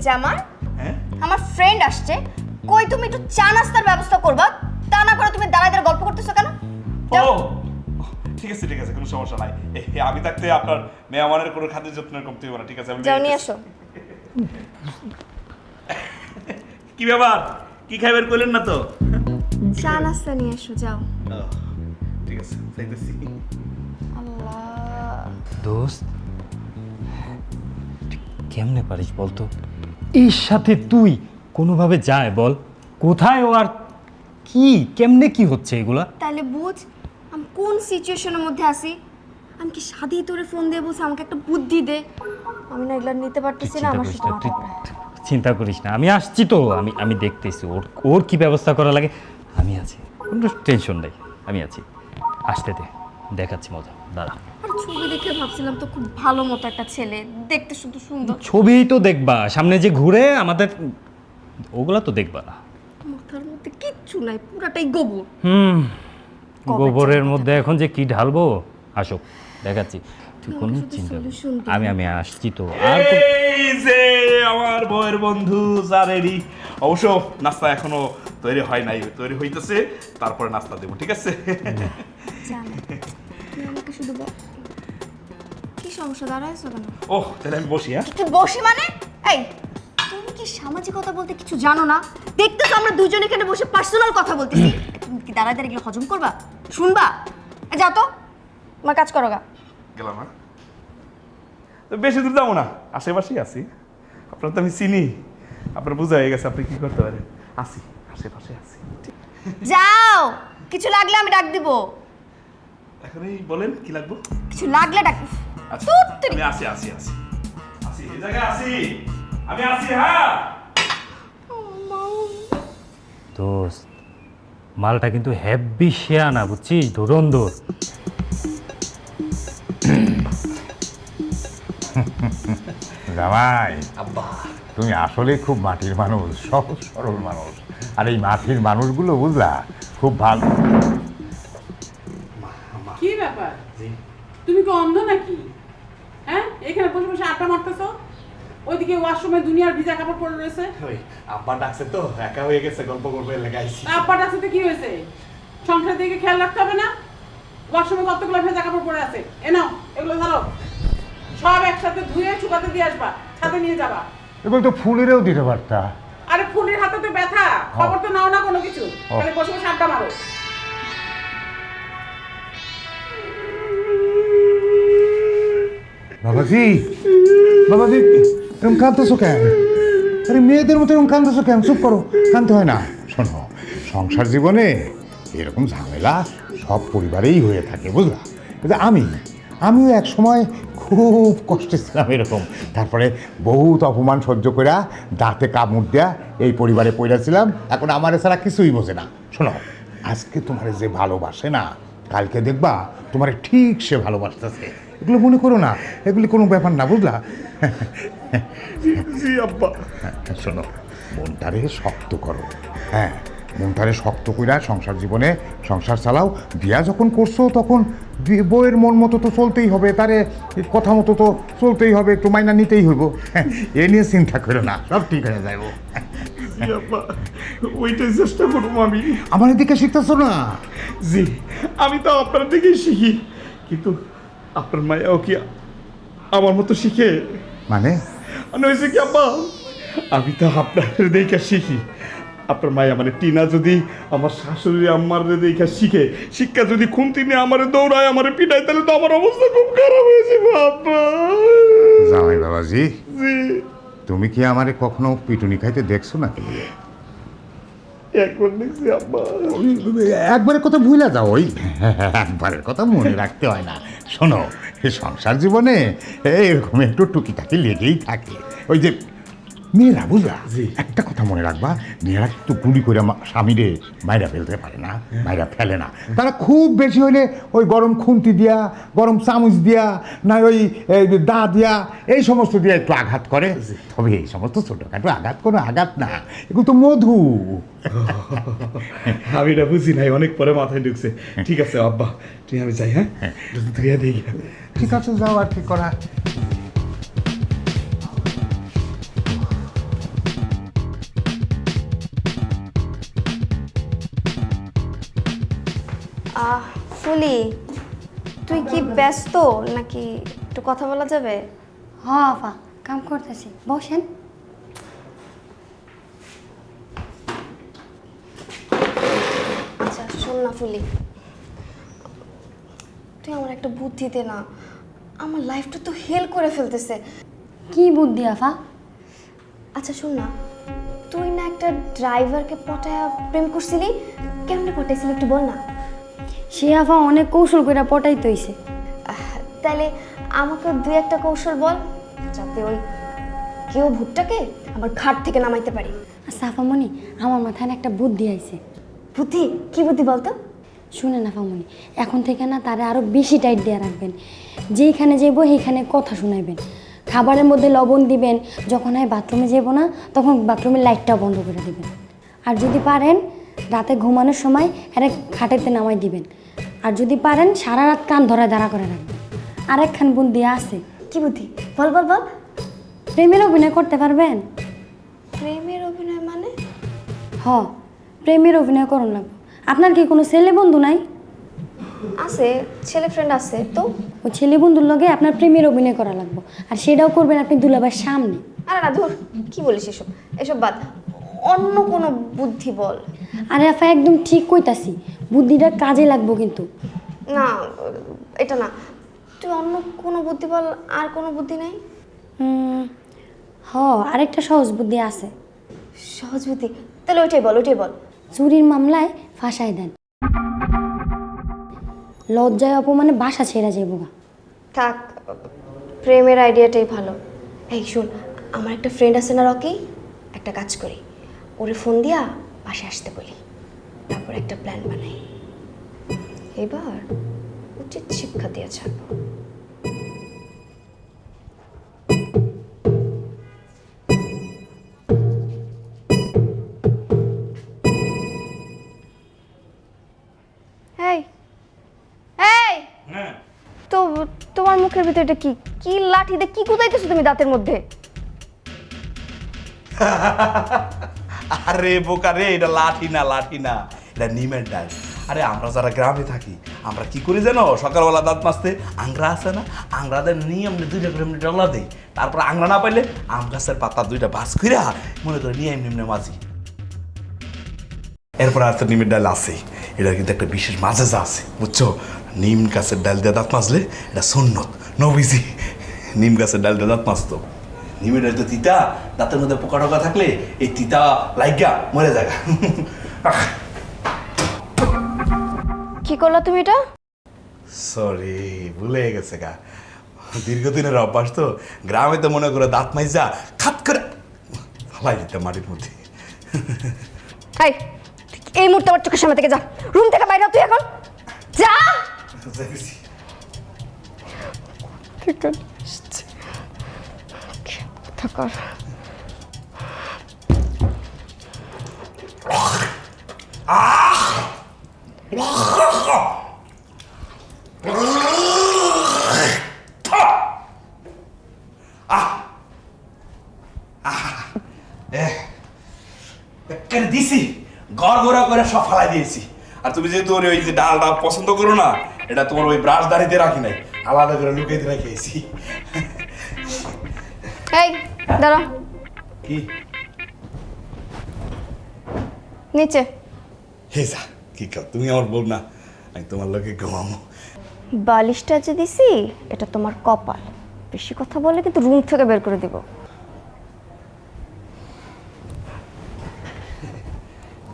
[SPEAKER 5] জামান,
[SPEAKER 2] হ্যাঁ
[SPEAKER 5] আমার ফ্রেন্ড আসছে, কই তুমি একটু চা নাস্তার ব্যবস্থা করবা, তা না করে তুমি দাঁড়ায় দাঁড়ায় গল্প করতেছো কেন? যাও।
[SPEAKER 2] ও ঠিক আছে কোনো সমস্যা নাই। আমি থাকতে আপনার মেহমানের কোনো খাদ্য যত্নের কমতে হবে না। ঠিক আছে আমি
[SPEAKER 5] যাও নিয়ে আসো।
[SPEAKER 2] কি ব্যাপার, কি খাইবার কইলেন না তো?
[SPEAKER 5] চা নাস্তা নিয়ে এসো, যাও।
[SPEAKER 2] ঠিক আছে যাইতেছি।
[SPEAKER 5] আল্লাহ,
[SPEAKER 6] দোস্ত তুই কেমনে পারিস বলতো? এর সাথে তুই কোনোভাবে যায় বল? কোথায় ও আর কি কেমনে কি হচ্ছে এগুলা?
[SPEAKER 5] তাহলে বুঝ আমি কোন সিচুয়েশনের মধ্যে আছি। আমি কি সাদি তোরে ফোন দিয়ে বলছি আমাকে একটা বুদ্ধি দে, আমি না এগুলা নিতে পারতেছি না, আমার সাথে মাথা ঘোরায়।
[SPEAKER 6] চিন্তা করিস না, আমি আসছি তো, আমি দেখতেছি ওর কি ব্যবস্থা করা লাগে। আমি আছি, কোনো টেনশন নেই, আমি আছি। আসতে দে, দেখাচ্ছি মজা, দাঁড়া।
[SPEAKER 5] আর ছবি দেখে ভাবছিলাম তো খুব ভালো মতো একটা ছেলে, দেখতে শুধু সুন্দর।
[SPEAKER 6] ছবিই তো দেখবা, সামনে যে ঘুরে আমাদের ওগুলা তো দেখবা না।
[SPEAKER 5] মাথার মধ্যে কিচ্ছু নাই, পুরাটাই গোবর। কবে
[SPEAKER 6] গোবরের
[SPEAKER 5] চালাতে
[SPEAKER 6] মধ্যে এখন যে কি ঢালবো, আসো দেখাচ্ছি। তুই কোনো
[SPEAKER 5] শুধু
[SPEAKER 6] চিন্তা করিস
[SPEAKER 5] solution
[SPEAKER 6] না।
[SPEAKER 5] দিবি।
[SPEAKER 6] আমি আসছি তো। আর
[SPEAKER 2] এই যে আমার বউয়ের বন্ধু যা রেডি। অবশ্য নাস্তা এখনো তৈরি হয় নাই, তৈরি হইতেছে, তারপরে নাস্তা দেবো। ঠিক আছে?
[SPEAKER 5] জানো, তুই আমাকে শুধু বল, কি সমস্যা, দাঁড়াইছো কেন?
[SPEAKER 2] ওহ তাহলে আমি বসি। হ্যাঁ
[SPEAKER 5] তুই বসি মানে? এই তুমি কি সামাজিকতা বলতে কিছু জানো না? দেখতে তো আমরা দুজন এখানে বসে পার্সোনাল কথা বলতেছি, তুমি কি দাঁড়ায় দাঁড়িয়ে এগুলো হজম করবা, শুনবা? যাও তো, আমার কাজ করো গা।
[SPEAKER 2] গেলাম। হ্যাঁ তো বেশি দূর যাবো না, আশেপাশেই আছি। আপনার তো আমি চিনি, আপনার বোঝা হয়ে গেছে আপনি কি করতে পারেন। আসি, আশেপাশে আছি।
[SPEAKER 5] যাও, কিছু লাগলে আমি ডাক দিব।
[SPEAKER 2] এখনই বলেন কি লাগবে।
[SPEAKER 5] কিছু লাগলে ডাক।
[SPEAKER 2] আচ্ছা
[SPEAKER 5] তুত্তুরি।
[SPEAKER 2] আমি আসি এই জায়গায় আসি, আমি আসি। হ্যাঁ
[SPEAKER 6] দোস্ত, মালটা কিন্তু হেভি শেয়ানা, বুঝছিস? ধুরন্ধর।
[SPEAKER 1] জামাই, তুমি আসলে খুব মাটির মানুষ, সহজ সরল মানুষ। আর এই মাটির মানুষগুলো বুঝলা খুব ভালো।
[SPEAKER 3] কি ব্যাপার, তুমি কি অন্ধ নাকি? হ্যাঁ, এখানে বসে বসে আড্ডা মারতেছো, ওইদিকে ওয়াশরুমে দুনিয়ার ভিজা কাপড় পরে রয়েছে।
[SPEAKER 2] ওই আব্বা ডাকছে তো, একা হয়ে গেছে, গল্প করবে লাগাইছি।
[SPEAKER 3] আব্বার সাথে কি হয়েছে? সংসার দিকে খেয়াল রাখতে হবে না? ওয়াশরুমে কতগুলো ভেজা কাপড় পরে আছে, এ নাও এগুলো ধরো, সব একসাথে ধুয়ে শুকাতে দিয়ে আসবা, ছাদে নিয়ে যাবা।
[SPEAKER 1] এগুলো তো ফুলেরও দিতে পারতা।
[SPEAKER 3] আরে ফুলের হাতে তো ব্যথা, খবর তো নাও না কোনো কিছু, খালি বসে বসে আড্ডা মারো।
[SPEAKER 1] বাবাজি, বাবাজি, এরকম কাঁদতেছো কেন? আরে মেয়েদের মতো এরকম কাঁদতেছো কেন? চুপ করো, কাঁদতে হয় না। শোনো, সংসার জীবনে এরকম ঝামেলা সব পরিবারেই হয়ে থাকে, বুঝলা? কিন্তু আমিও এক সময় খুব কষ্টে ছিলাম এরকম। তারপরে বহুত অপমান সহ্য করে দাঁতে কামড় দেয়া এই পরিবারে পড়েছিলাম। এখন আমার ছাড়া কিছুই বোঝে না। শোনো, আজকে তোমার যে ভালোবাসে না, কালকে দেখবা তোমার ঠিক সে ভালোবাসতেছে। এগুলো মনে করো না, এগুলি কোনো ব্যাপার না, বুঝলা?
[SPEAKER 2] জি আব্বা।
[SPEAKER 1] শোনো, মনটারে শক্ত করো। হ্যাঁ, মনটারে শক্ত কইরা সংসার জীবনে সংসার চালাও। বিয়া যখন করছো তখন বউয়ের মন মতো তো চলতেই হবে, তারে কথা মতো তো চলতেই হবে, একটু মাইনা নিতেই হইব। এ নিয়ে চিন্তা করো না, সব ঠিক হয়ে যাইব।
[SPEAKER 2] জি আব্বা, ওইটাই চেষ্টা করবো আমি।
[SPEAKER 1] আমার এদিকে শিখতেছো না?
[SPEAKER 2] জি, আমি তো আপনার দিকেই শিখি, কিন্তু আপনার মায়াও কি আমার মতো শিখে
[SPEAKER 1] মানে
[SPEAKER 2] মানে হয়েছে কি আব্বা, আমি তো আপনার দেখে শিখি। আপনার মায়া মানে টিনা যদি আমার শাশুড়ি আমার দেখে শিখে, শিক্ষা যদি খুন্তি নিয়ে আমার দৌড়ায় আমার পিটায়, তাহলে তো আমার অবস্থা খুব খারাপ হয়ে যাবে আব্বা।
[SPEAKER 1] জামাই বাবাজি,
[SPEAKER 2] জি,
[SPEAKER 1] তুমি কি আমারে কখনো পিটুনি খাইতে দেখছো নাকি?
[SPEAKER 2] একবার দেখছি আব্বা।
[SPEAKER 1] একবারের কথা ভুলে যাও, ওই একবারের কথা মনে রাখতে হয় না। শোনো, এই সংসার জীবনে এরকম একটু টুকিটাকি লেগেই থাকে। ওই যে মেয়েরা, বুঝলা, একটা কথা মনে রাখবা, মেয়েরা কিন্তু গুলি করে স্বামীরে মাইরা ফেলতে পারে না, মাইরা ফেলে না। তারা খুব বেশি হইলে ওই গরম খুন্তি দিয়া, গরম চামচ দিয়া, না ওই দা দিয়া, এই সমস্ত দিয়া একটু আঘাত করে। তবে এই সমস্ত ছোটোখাটো আঘাত কোনো আঘাত না, এগুলো তো মধু।
[SPEAKER 2] আমি এটা বুঝি নাই, অনেক পরে মাথায় ঢুকছে। ঠিক আছে আব্বা, তুই আমি যাই। হ্যাঁ, ধুইয়া দিই।
[SPEAKER 1] ঠিক আছে, যাও, আর কি করা।
[SPEAKER 5] ফুলি, তুই কি ব্যস্ত নাকি? একটু কথা বলা যাবে?
[SPEAKER 7] হ্যাঁ আপা, কাম করতেছি, বসেন।
[SPEAKER 5] আচ্ছা শোন না ফুলি, তুই আমার একটা বুদ্ধি দে না, আমার লাইফটা তো হেল করে ফেলতেছে।
[SPEAKER 7] কি বুদ্ধি আফা?
[SPEAKER 5] আচ্ছা শোন না, তুই না একটা ড্রাইভারকে পটায়া প্রেম করছিলি, কেমনে পটাইছিলি একটু বল না।
[SPEAKER 7] সে আফা অনেক কৌশল করে পটাইতে হইছে।
[SPEAKER 5] তাহলে আমাকে দুই একটা কৌশল বল, যাতে ওই কেউ ভূতটাকে আমার ঘাট থেকে নামাইতে পারি।
[SPEAKER 7] আচ্ছা আফামণি, আমার মাথায় না একটা বুদ্ধি আইছে।
[SPEAKER 5] বুদ্ধি? কি বুদ্ধি বলতো?
[SPEAKER 7] শুনেন আফামণি, এখন থেকে না তারে আরো বেশি টাইট দিয়ে রাখবেন। যেইখানে যাবো সেইখানে কথা শোনাইবেন, খাবারের মধ্যে লবণ দিবেন, যখন হয় বাথরুমে যাবো না তখন বাথরুমের লাইটটাও বন্ধ করে দিবেন। আর যদি পারেন রাতে ঘুমানোর সময় একটা খাটেতে নামাই দিবেন। আর যদি পারেন সারা রাত কান ধরা দাঁড়া করে রাখবেন। আরেকখান বুদ্ধি আছে।
[SPEAKER 5] কি বুদ্ধি? বল বল বল।
[SPEAKER 7] প্রেমের অভিনয় করতে পারবেন?
[SPEAKER 5] প্রেমের অভিনয় মানে?
[SPEAKER 7] হ, প্রেমের অভিনয় করুন লাগবে। আপনার কি কোনো ছেলে বন্ধু নাই?
[SPEAKER 5] আছে, ছেলে ফ্রেন্ড আছে তো।
[SPEAKER 7] ওই ছেলে বন্ধুর লগে আপনার প্রেমের অভিনয় করা লাগবে, আর সেটাও করবেন আপনি দুলাভাইয়ের সামনে।
[SPEAKER 5] আরে না ধুর, কি বলিস এসব, এসব বাদ, অন্য কোনো বুদ্ধি বল।
[SPEAKER 7] আরে আফা একদম ঠিক কইতাছি, বুদ্ধিটা কাজে লাগবো কিন্তু।
[SPEAKER 5] না এটা না, তুই অন্য কোনো বুদ্ধি বল। আর কোনো বুদ্ধি নাই?
[SPEAKER 7] হ, আরেকটা সহজ বুদ্ধি আছে।
[SPEAKER 5] সহজ বুদ্ধি? তাহলে ওইটাই বল, ওইটাই বল।
[SPEAKER 7] চুরির মামলায় ফাঁসাই দেন, লজ্জায় অপমানে বাসা ছেড়ে যাবো গা।
[SPEAKER 5] থাক, প্রেমের আইডিয়াটাই ভালো। এই শোন, আমার একটা ফ্রেন্ড আছে না রকি, একটা কাজ করি, ওরে ফোন দিয়া বাসায় আসতে বলি, তারপর একটা প্ল্যান বানাই। এবার উচিত শিক্ষা দিয়ে ছাড়বো। এই এই, তো তোমার মুখের ভিতরে এটা কি? কি লাঠি দিয়ে কি কুদাইতেছো তুমি দাঁতের মধ্যে?
[SPEAKER 2] আরে বোকা রে, এটা লাঠি না, লাঠি না, এটা নিমের ডাল। আরে আমরা যারা গ্রামে থাকি আমরা কি করি জানো, সকালবেলা দাঁত মাজতে আংরা আছে না, আংরাদের নিয়ে আমরা দুইটা করে এমনি ডলা দিই, তারপর আংরা না পাইলে আম গাছের পাতা দুইটা ভাজ করে মনে করে নিয়ে এমনি এমনি মাজি। এরপর আর তো নিমের ডাল আছে, এটা কিন্তু একটা বিশেষ মাজেজা আছে বুঝছো। নিম গাছের ডাল দিয়ে দাঁত মাজলে এটা সুন্নত, নবীজি নিম গাছের ডাল দিয়ে দাঁত মাজতো। নিমের ডাল তো তিতা, দাঁতের মধ্যে পোকা টোকা থাকলে এই তিতা লাইগা মরে যায়।
[SPEAKER 5] কি করলা তুমি এটা?
[SPEAKER 2] সরি, ভুলে গেছে গা, দীর্ঘদিনের অভ্যাস তো। গ্রামে তো মনে করে দাঁত মাইজা খাত করে ফালাই দিতে মাটির মধ্যে।
[SPEAKER 5] এই মুহূর্তে আমার চোখের সামনে থেকে যা, রুম থেকে বাইরে তুই এখন যা। থাকার
[SPEAKER 2] দিছি গড় গোড়া করে সব ফালাই দিয়েছি। আর তুমি যেহেতু ওই যে ডালটা পছন্দ করো না, এটা তোমার ওই ব্রাশ দাড়িতে রাখি নাই, আলাদা করে লুকিয়ে রেখেছি।
[SPEAKER 5] এই দাঁড়া,
[SPEAKER 2] কি
[SPEAKER 5] নিচে।
[SPEAKER 2] হে যা, কি কাও, তুমি আমার বল না, আমি তোমার লোকে ঘুমাবো।
[SPEAKER 5] বালিশটা যে দিছি এটা তোমার কপাল, বেশি কথা বলে কিন্তু রুম থেকে বের করে দিব।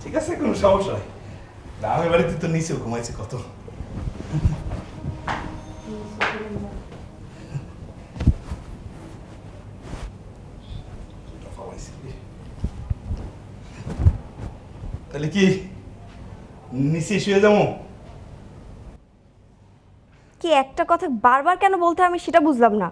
[SPEAKER 2] ঠিক আছে, কোনো সমস্যা নাই। আমি বাড়িতে তো নিচেও ঘুমাইছি কত। তাহলে কি নিচে শুয়ে যাবো?
[SPEAKER 5] কি একটা কথা বারবার কেন বলতে হয় আমি সেটা বুঝলাম না।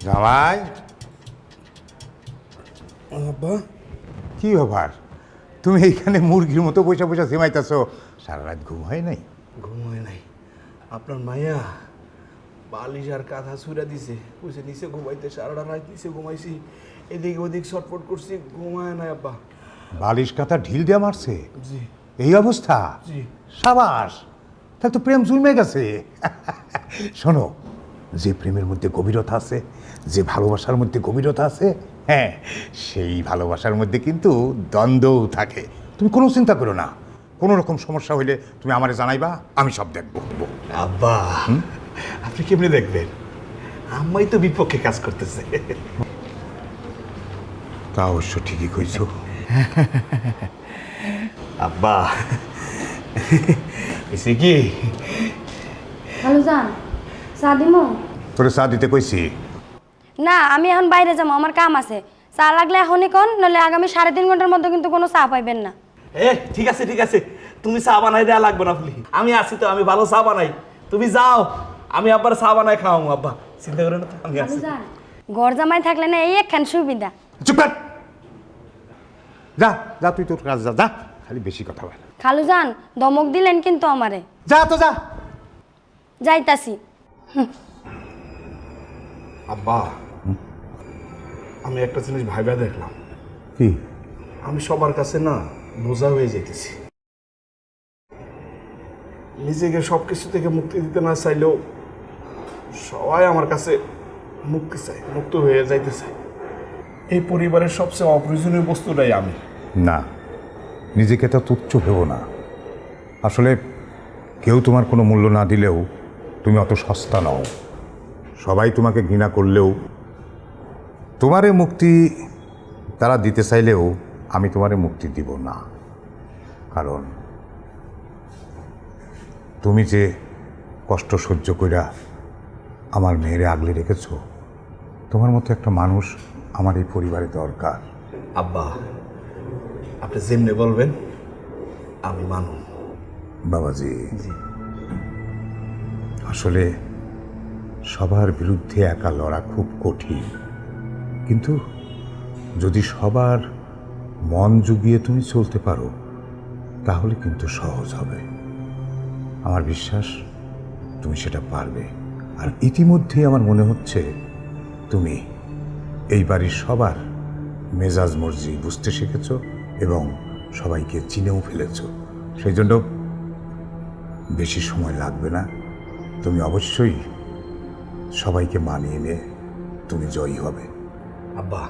[SPEAKER 1] জামাই,
[SPEAKER 2] আব্বা,
[SPEAKER 1] কি ব্যাপার? তুমি এইখানে মুরগির মতো বসে বসে ঝিমাইতেছো, সারা রাত ঘুম হয় নাই?
[SPEAKER 2] ঘুমায় নাই। আপনার মাইয়া বালিশ আর কাঁথা ছুঁড়া দিছে, কইছে নিচে ঘুমাইতে, সারাটা রাত নিচে ঘুমাইছি, এদিক ওদিক ছটফট করছি, ঘুমায় নাই আব্বা।
[SPEAKER 1] বালিশ কাঁথা ঢিল দিয়ে মারছে?
[SPEAKER 2] জি
[SPEAKER 1] এই অবস্থা?
[SPEAKER 2] জি।
[SPEAKER 1] সাবাস, তাহলে তো প্রেম জুমে গেছে। শোনো, যে প্রেমের মধ্যে গভীরতা আছে, যে ভালোবাসার মধ্যে গভীরতা আছে, হ্যাঁ, সেই ভালোবাসার মধ্যে কিন্তু দ্বন্দ্বও থাকে। তুমি কোনো চিন্তা করো না, কোনো রকম সমস্যা হইলে তুমি আমারে জানাইবা, আমি সব দেখবো।
[SPEAKER 2] আব্বা, আপনি কেমনি দেখবেন? আম্মাই তো বিপক্ষে কাজ করতেছে।
[SPEAKER 1] তা অবশ্য ঠিকই কইছো।
[SPEAKER 2] আব্বা, এসে কি
[SPEAKER 7] হ্যালো জান, চা দিমো?
[SPEAKER 1] তোরে চা দিতে কইছি?
[SPEAKER 7] না, আমি এখন বাইরে যাবো, আমার কাম আছে। চা লাগলে এখনই কোন, নাহলে আগামী 3.5 ঘন্টার মধ্যে কিন্তু কোনো চা পাইবেন না।
[SPEAKER 2] ঠিক আছে ঠিক আছে, তুমি চা বানাই দেওয়া লাগবে না, আপনি আমি আছি তো, আমি ভালো চা বানাই। তুমি যাও, আমি আব্বার চা বানাই খাওয়াবো। আব্বা চিন্তা করেন না তো, আমি আছি।
[SPEAKER 7] ঘর জামাই থাকলে না এই একখান সুবিধা।
[SPEAKER 1] চুপ কর, যা যা, তুই তোর কাজ যা, যা, খালি বেশি কথা বল।
[SPEAKER 7] খালু জান, দমক দিলেন কিন্তু আমারে।
[SPEAKER 1] যা তো যা।
[SPEAKER 7] যাইতাছি।
[SPEAKER 2] আব্বা, আমি একটা জিনিস ভাইবা দেখলাম,
[SPEAKER 1] কি?
[SPEAKER 2] আমি সবার কাছে না বোঝা হয়ে যেতেছি। নিজেকে সব কিছু থেকে মুক্তি দিতে না চাইলেও সবাই আমার কাছে মুক্তি চায়, মুক্ত হয়ে যাইতে চায়। এই পরিবারের সবচেয়ে অপ্রয়োজনীয় বস্তুটাই আমি।
[SPEAKER 1] না, নিজেকে তো তুচ্ছ ভেবো না। আসলে কেউ তোমার কোনো মূল্য না দিলেও তুমি অত সস্তা নও। সবাই তোমাকে ঘৃণা করলেও, তোমারে মুক্তি তারা দিতে চাইলেও আমি তোমারে মুক্তি দিব না। কারণ তুমি যে কষ্ট সহ্য কইরা আমার মেয়েরে আগলে রেখেছ, তোমার মতো একটা মানুষ আমার এই পরিবারে দরকার।
[SPEAKER 2] আব্বা, আপনি যেমনি বলবেন আমি মানুষ।
[SPEAKER 1] বাবাজি, আসলে সবার বিরুদ্ধে একা লড়া খুব কঠিন, কিন্তু যদি সবার মন জুগিয়ে তুমি চলতে পারো তাহলে কিন্তু সহজ হবে। আমার বিশ্বাস তুমি সেটা পারবে। আর ইতিমধ্যেই আমার মনে হচ্ছে তুমি এই বাড়ির সবার মেজাজ মর্জি বুঝতে শিখেছ এবং সবাইকে চিনেও ফেলেছ। সেই জন্য বেশি সময় লাগবে না, তুমি অবশ্যই সবাইকে মানিয়ে নিয়ে তুমি জয়ী হবে।
[SPEAKER 2] আব্বা,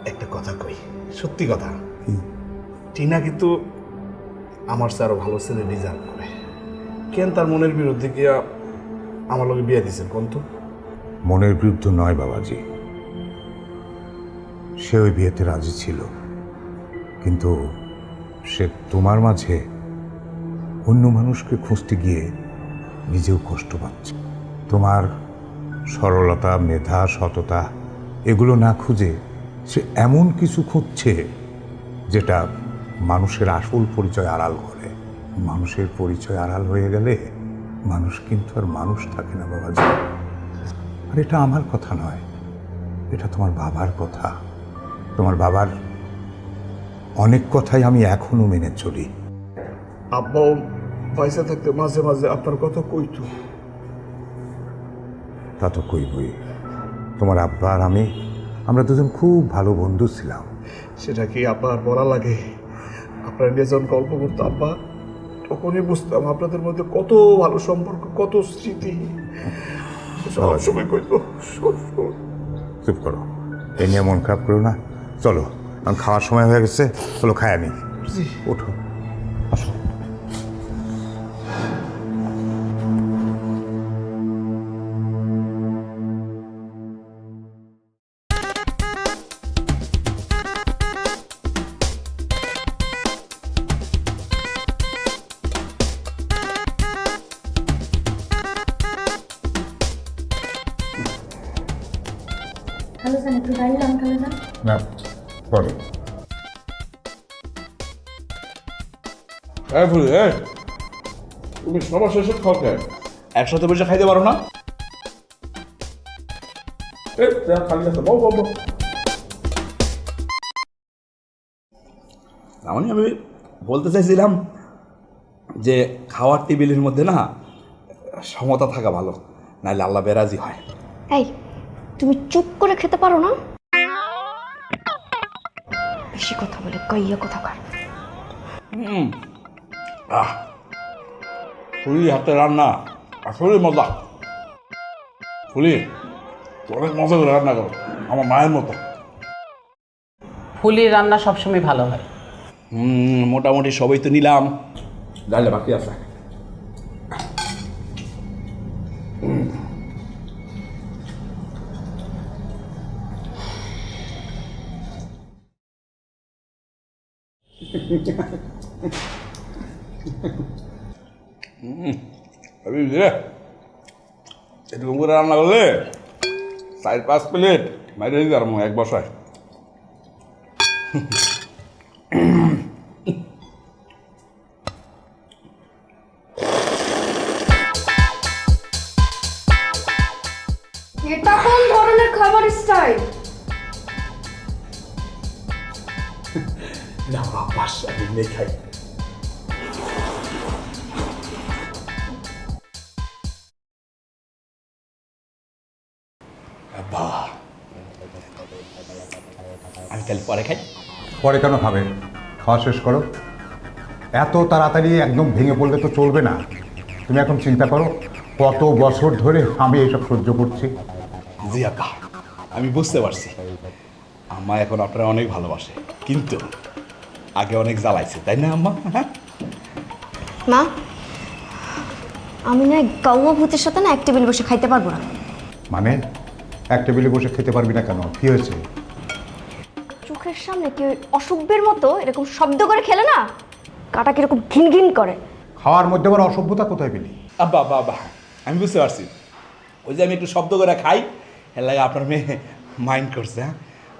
[SPEAKER 2] একটা কথা কই, সত্যি কথা, টিনা কিন্তু আমার চেয়ে আরো ভালো ছেলে ডিজার্ভ করে। কেন তার মনের বিরুদ্ধে গিয়া আমার লোকে বিয়ে দিয়েছেন কোন তো?
[SPEAKER 1] মনের বিরুদ্ধে নয় বাবাজি, সে ওই বিয়েতে রাজি ছিল, কিন্তু সে তোমার মাঝে অন্য মানুষকে খুঁজতে গিয়ে নিজেও কষ্ট পাচ্ছে। তোমার সরলতা, মেধা, সততা এগুলো না খুঁজে সে এমন কিছু খুঁজছে যেটা মানুষের আসল পরিচয় আড়াল করে। মানুষের পরিচয় আড়াল হয়ে গেলে মানুষ কিন্তু আর মানুষ থাকে না বাবাজি। আর এটা আমার কথা নয়, এটা তোমার বাবার কথা। তোমার বাবার অনেক কথাই আমি এখনো মেনে চলি।
[SPEAKER 2] আব্বাও পয়সা থাকতে মাঝে মাঝে আপনার কথা কইতো।
[SPEAKER 1] তা তো কইবই। তোমার আব্বা আর আমরা দুজন খুব ভালো বন্ধু ছিলাম।
[SPEAKER 2] সেটা কি আব্বা আর বলা লাগে? আপনার নিয়ে যখন গল্প করতো আব্বা, তখনই বুঝতাম আপনাদের মধ্যে কত ভালো সম্পর্ক, কত স্মৃতি। সব সময় কইতো।
[SPEAKER 1] চুপ করো, এ নিয়ে মন খারাপ করো না। চলো, আমি খাওয়ার সময় হয়ে গেছে, চলো খাই আমি। ওঠো, আসো।
[SPEAKER 7] হ্যালো স্যার, একটু গাড়ি লাম খালো স্যার।
[SPEAKER 1] না, করো।
[SPEAKER 2] তুমি সবার শেষে খাও কেন? একসাথে বসে খাইতে পারো না? খালি আছে, আমি বলতে চাইছিলাম যে খাওয়ার টেবিলের মধ্যে না সমতা থাকা ভালো, নাহলে আল্লাহ বেরাজি হয়।
[SPEAKER 5] এই, তুমি চুপ করে খেতে পারো না? বেশি কথা বলে কইয়া কথা কার।
[SPEAKER 2] ফুলির হাতে রান্না আসলে মজা। ফুলি, অনেক মজা করে রান্না করো, আমার মায়ের মতো।
[SPEAKER 3] ফুলির রান্না সবসময় ভালো হয়।
[SPEAKER 2] মোটামুটি সবই তো নিলাম, ডালে বাকি আছে। এরকম করে রান্না করলে 4-5 প্লেট মাইরে দিতে পারবো এক বসায়।
[SPEAKER 5] এটা কোন ধরনের খাবার স্টাইল?
[SPEAKER 2] না বাস, আমি নেই খাই। আমি তাহলে পরে খাই।
[SPEAKER 1] পরে কেন খাবে? খাওয়া শেষ করো। এত তাড়াতাড়ি একদম ভেঙে পড়লে তো চলবে না। তুমি এখন চিন্তা করো, কত বছর ধরে আমি এইসব সহ্য করছি।
[SPEAKER 2] জি আব্বা, আমি বুঝতে পারছি আম্মা এখন আপনারা অনেক ভালোবাসে, কিন্তু আগে অনেক জ্বালাইছে, তাই না আম্মা?
[SPEAKER 5] মা, আমি না গাওয়া ভূতের সাথে না এক টেবিল বসে খাইতে পারবো না।
[SPEAKER 1] মানে এক টেবিলে বসে খেতে পারবি না কেন? কি হয়েছে?
[SPEAKER 5] চোখের সামনে কেউ অসভ্যের মতো এরকম শব্দ করে খেলে না, কাটা কিরকম ঘিন ঘিন করে।
[SPEAKER 1] খাওয়ার মধ্যে আবার অসভ্যতা কোথায় পেলি?
[SPEAKER 2] আব্বা আব্বা আব্বা, আমি বুঝতে পারছি। ওই যে আমি একটু শব্দ করে খাই, এর লাগে আপনার মেয়ে মাইন্ড করছে। হ্যাঁ,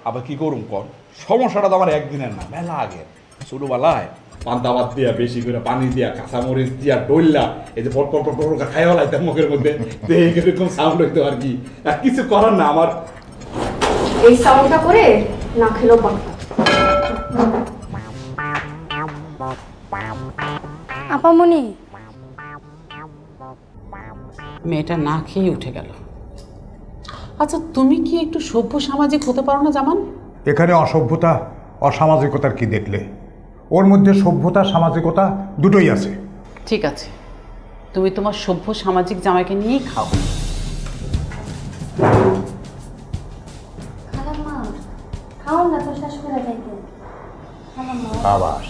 [SPEAKER 2] আবার কী করুন কর, সমস্যাটা তো আমার একদিনের না, মেলা আগে। ছোটোবেলায় পান্তা ভাত দিয়া, বেশি করে পানি দিয়া, কাঁচামরিচ দিয়া, ডইলা, এই যে পট পট পট পট খাইয়া লাইতাম মুখের মধ্যে, এরকম সাউন্ড হইতো আর কি। আর কিছু করার না আমার।
[SPEAKER 5] এই সাউন্ডটা করে না খেলেও পারতাম।
[SPEAKER 7] আপামনি,
[SPEAKER 3] মেয়েটা না খেয়ে উঠে গেল। আচ্ছা, তুমি কি একটু সভ্য সামাজিক হতে পারো না জামান?
[SPEAKER 1] এখানে অসভ্যতা অসামাজিকতার কি দেখলে? ওর মধ্যে সভ্যতা সামাজিকতা দুটোই আছে।
[SPEAKER 3] ঠিক আছে, তুমি তোমার সভ্য সামাজিক জামাইকে নিয়েই খাও।
[SPEAKER 7] খালাম্মা, খাওয়ান না তো শেষ করে যাইতে। খালাম্মা,
[SPEAKER 1] সাবাস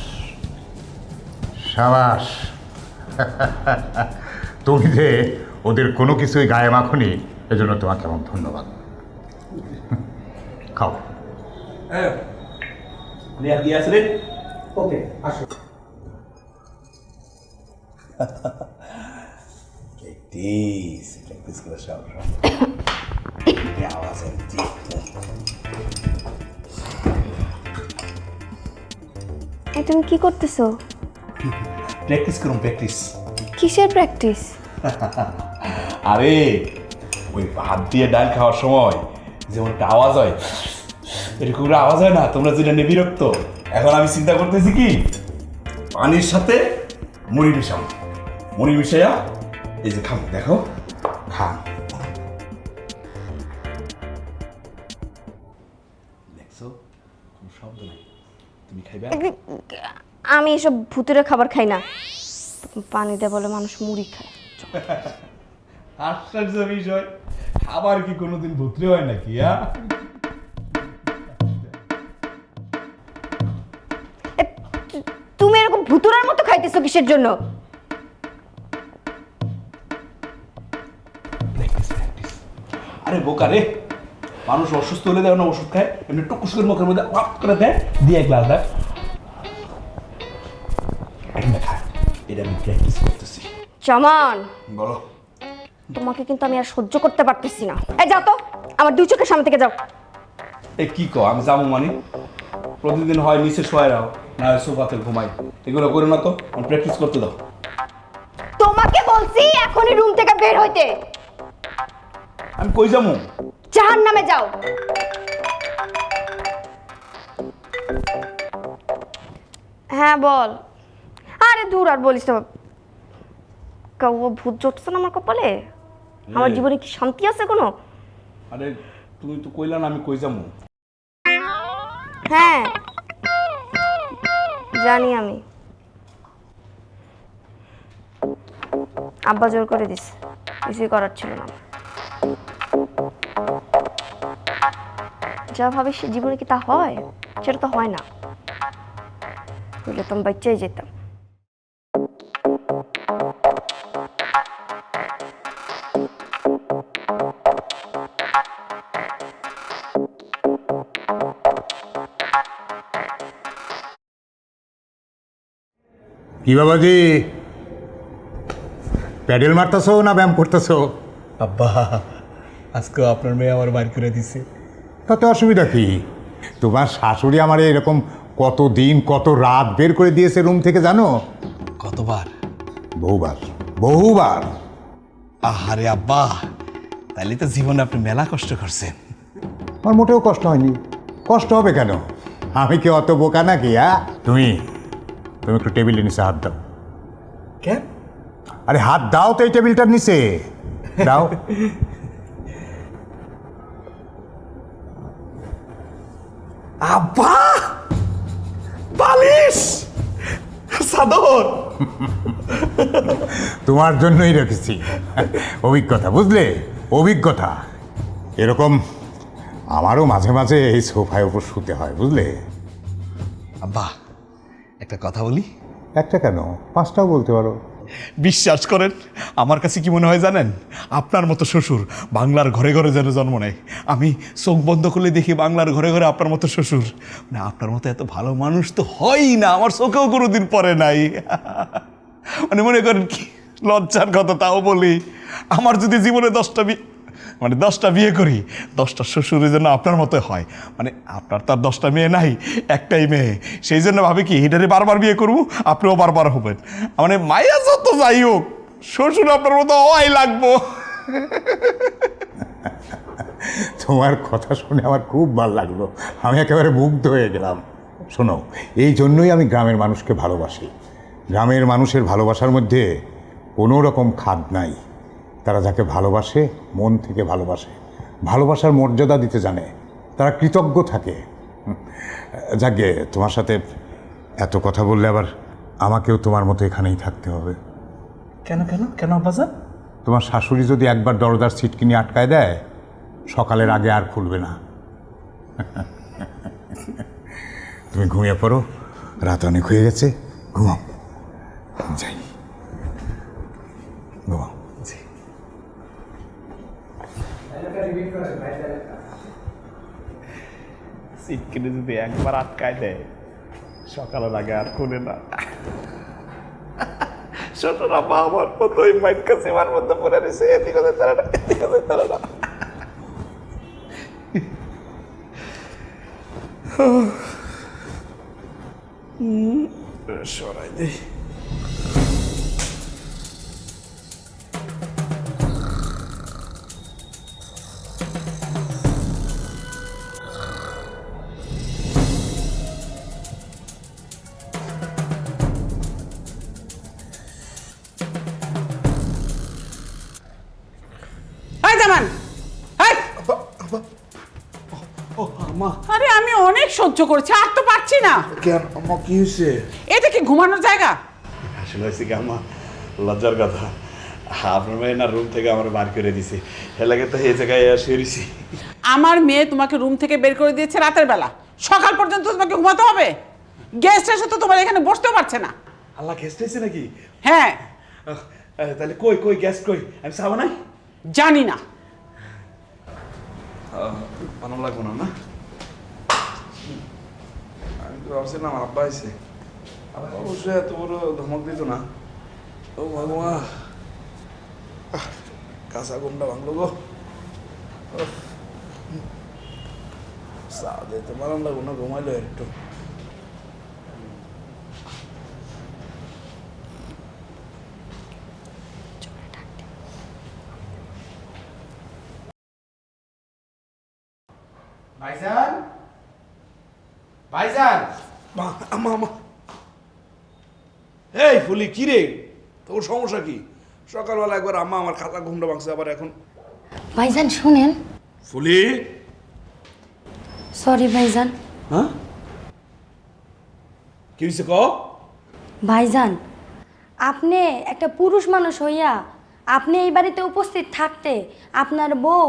[SPEAKER 1] সাবাস। তুমি যে ওদের কোনো কিছুই গায়ে মাখনি, এজন্য তোমাকে আমার ধন্যবাদ। খাও।
[SPEAKER 2] কি আসলে? ওকে, আসো। প্র্যাকটিস করে সব আওয়াজ
[SPEAKER 5] তুমি কি করতেছো?
[SPEAKER 2] প্র্যাকটিস করুন, প্র্যাকটিস।
[SPEAKER 5] কিসের প্র্যাকটিস?
[SPEAKER 2] আরে ওই ভাত দিয়ে ডাল খাওয়ার সময় যেমন একটা আওয়াজ হয়, এরকম করে আওয়াজ হয় না, তোমরা যেটা নিয়ে বিরক্ত। এখন আমি চিন্তা করতেছি কি, পানির সাথে মুড়ি মিশাম, মুড়ি মিশাইয়া এই যে খাম, দেখো খাম, দেখছো কোনো শব্দ নেই, তুমি খাইবে?
[SPEAKER 5] আমি এসব ভুতুরে খাবার খাই না। পানিতে বলে মানুষ মুড়ি খায়।
[SPEAKER 2] আশ্চর্য বিষয়, খাবার কি কোনোদিন ভুতরে হয় নাকি? হ্যাঁ,
[SPEAKER 5] তুমি এরকম ভুতুরার মতো খাইতেছো কিসের জন্য?
[SPEAKER 2] আরে বোকা রে, মানুষ অসুস্থ হলে দেয় না ওষুধ খায়, এমনি টুকুস করে মুখের মধ্যে আপ করে দেয়, দিয়ে এক গ্লাস দেয়, এমনি খায়। এটা আমি প্র্যাকটিস করতেছি।
[SPEAKER 5] চমন,
[SPEAKER 2] বলো।
[SPEAKER 5] তোমাকে কিন্তু আমি আর সহ্য করতে পারতেছি না। এই যাও তো, আমার দুই চোখের সামনে থেকে যাও।
[SPEAKER 2] এ কি কো, আমি যাবো মানে? প্রতিদিন হয় নিচে শোয় রাও, না হয় সোফাতে ঘুমাই, এগুলো করে না তো, আমি প্র্যাকটিস করতে দাও।
[SPEAKER 5] তোমাকে বলছি এখনই রুম থেকে বের হইতে।
[SPEAKER 2] আমি কই যাবো?
[SPEAKER 5] জাহান্নামে যাও। হ্যাঁ বল। আরে দূর আর বলিস না। কাউয়া ভূত জুটছে না আমার কপালে। আমার জীবনে কি শান্তি আছে কোনো?
[SPEAKER 2] আরে তুমি তো কইলা না আমি কই যাবো।
[SPEAKER 5] হ্যাঁ জানি আমি। আব্বা জোর করে দিস, কিছুই করার ছিল না। যা ভাবিস জীবনে কি তা হয়? সেটা তো হয় না। তো আমি বাচ্চাই যেতাম।
[SPEAKER 1] কি বাবাজি, প্যাডেল মারতেছো না ব্যায়াম করতেছো?
[SPEAKER 2] আব্বা, আজকে আপনার মেয়ে আমার বাইর করে দিছে।
[SPEAKER 1] তাতে অসুবিধা কি? তোমার শাশুড়ি আমার এরকম কত দিন কত রাত বের করে দিয়েছে রুম থেকে, জানো?
[SPEAKER 2] কতবার?
[SPEAKER 1] বহুবার, বহুবার।
[SPEAKER 2] আহারে আব্বা, তাইলে তো জীবনে আপনি মেলা কষ্ট করছেন।
[SPEAKER 1] আমার মোটেও কষ্ট হয়নি। কষ্ট হবে কেন? আমি কি অত বোকা নাকি? তুমি একটু টেবিলের নিচে হাত দাও।
[SPEAKER 2] কেন?
[SPEAKER 1] আরে হাত দাও তো এই টেবিলটার নিচে দাও।
[SPEAKER 2] আব্বা, বালিশ, চাদর।
[SPEAKER 1] তোমার জন্যই রেখেছি। অভিজ্ঞতা, বুঝলে? অভিজ্ঞতা। এরকম আমারও মাঝে মাঝে এই সোফায় উপর শুতে হয়, বুঝলে?
[SPEAKER 2] আব্বা, একটা কথা বলি।
[SPEAKER 1] একটা কেন, 5টাও বলতে পারো।
[SPEAKER 2] বিশ্বাস করেন, আমার কাছে কি মনে হয় জানেন? আপনার মতো শ্বশুর বাংলার ঘরে ঘরে যেন জন্ম নেয়। আমি চোখ বন্ধ করলে দেখি বাংলার ঘরে ঘরে আপনার মতো শ্বশুর। মানে আপনার মতো এত ভালো মানুষ তো হয়ই না, আমার চোখেও কোনোদিন পড়ে নাই। মানে মনে করেন কি লজ্জার কথা, তাও বলি, আমার যদি জীবনে 10টা বিয়ে করি, 10টা শ্বশুরের জন্য আপনার মতো হয়। মানে আপনার তার 10টা মেয়ে নাই, একটাই মেয়ে, সেই জন্য ভাবে কি হিটারে বারবার বিয়ে করবো, আপনিও বারবার হবেন। মানে মায়া যত যাই হোক, শ্বশুর আপনার মতো হওয়াই লাগবো।
[SPEAKER 1] তোমার কথা শুনে আমার খুব ভালো লাগলো, আমি একেবারে মুগ্ধ হয়ে গেলাম। শোনো, এই জন্যই আমি গ্রামের মানুষকে ভালোবাসি। গ্রামের মানুষের ভালোবাসার মধ্যে কোনো রকম খাদ নাই। তারা যাকে ভালোবাসে মন থেকে ভালোবাসে, ভালোবাসার মর্যাদা দিতে জানে, তারা কৃতজ্ঞ থাকে। যাকে তোমার সাথে এত কথা বললে আবার আমাকেও তোমার মতো এখানেই থাকতে হবে।
[SPEAKER 2] কেন কেন কেন বাজার?
[SPEAKER 1] তোমার শাশুড়ি যদি একবার দরজার ছিটকিনি আটকায় দেয়, সকালের আগে আর খুলবে না। তুমি ঘুমিয়ে পড়ো, রাত অনেক হয়ে গেছে, ঘুমাও। যাই, ঘুমাও।
[SPEAKER 2] সিটকিনে যদি একবার আটকায় দেয়, সকালের আগে আর খুলে না। ছোটরা মা আমার মতো ওই মাইট কাছে আমার মধ্যে পড়ে রয়েছে, এদিকে তারা না, এদিকে তারা না। সরাই দেই।
[SPEAKER 3] অনেক সহ্য করেছি, আর তো পারছি না।
[SPEAKER 2] কেন আম্মা কি হয়েছে?
[SPEAKER 3] এটা কি ঘুমানোর জায়গা?
[SPEAKER 2] আসলে হয়েছে কি আম্মা, লজ্জার কথা, আপনার মেয়ে না রুম থেকে আমার বার করে দিছে, এলাকা তো এই জায়গায় শুয়ে রয়েছি।
[SPEAKER 3] আমার মেয়ে তোমাকে রুম থেকে বের করে দিয়েছে রাতের বেলা, সকাল পর্যন্ত তোমাকে ঘুমাতে হবে? গেস্ট এসে তো তোমার এখানে বসতেও পারছে না।
[SPEAKER 2] আল্লাহ গেস্ট হয়েছে নাকি?
[SPEAKER 3] হ্যাঁ।
[SPEAKER 2] তাহলে কই কই গেস্ট কই? আমি চাবো নাই,
[SPEAKER 3] জানি না।
[SPEAKER 2] বানাম লাগবো না না? আমি তো ভাবছিলাম আব্বা আইছে, আব্বা অবশ্যই এত বড় ধমক দিত না। ও ভগবান, কাঁচা ঘুমটা ভাঙলো গো। চা দিতে পারাম লাগবো না, ঘুমাইলো একটু।
[SPEAKER 1] ভাইজান, ভাইজান।
[SPEAKER 2] আম্মা আম্মা, এই ফুলি কি রে, তোর সমস্যা কি? সকালবেলা একবার আম্মা আমার খাতা ঘুমটা ভাঙছে, আবার এখন।
[SPEAKER 7] ভাইজান শুনেন।
[SPEAKER 2] ফুলি,
[SPEAKER 7] সরি ভাইজান।
[SPEAKER 2] হ্যাঁ কি হয়েছে ক?
[SPEAKER 7] ভাইজান, আপনি একটা পুরুষ মানুষ হইয়া আপনি এই বাড়িতে উপস্থিত থাকতে আপনার বউ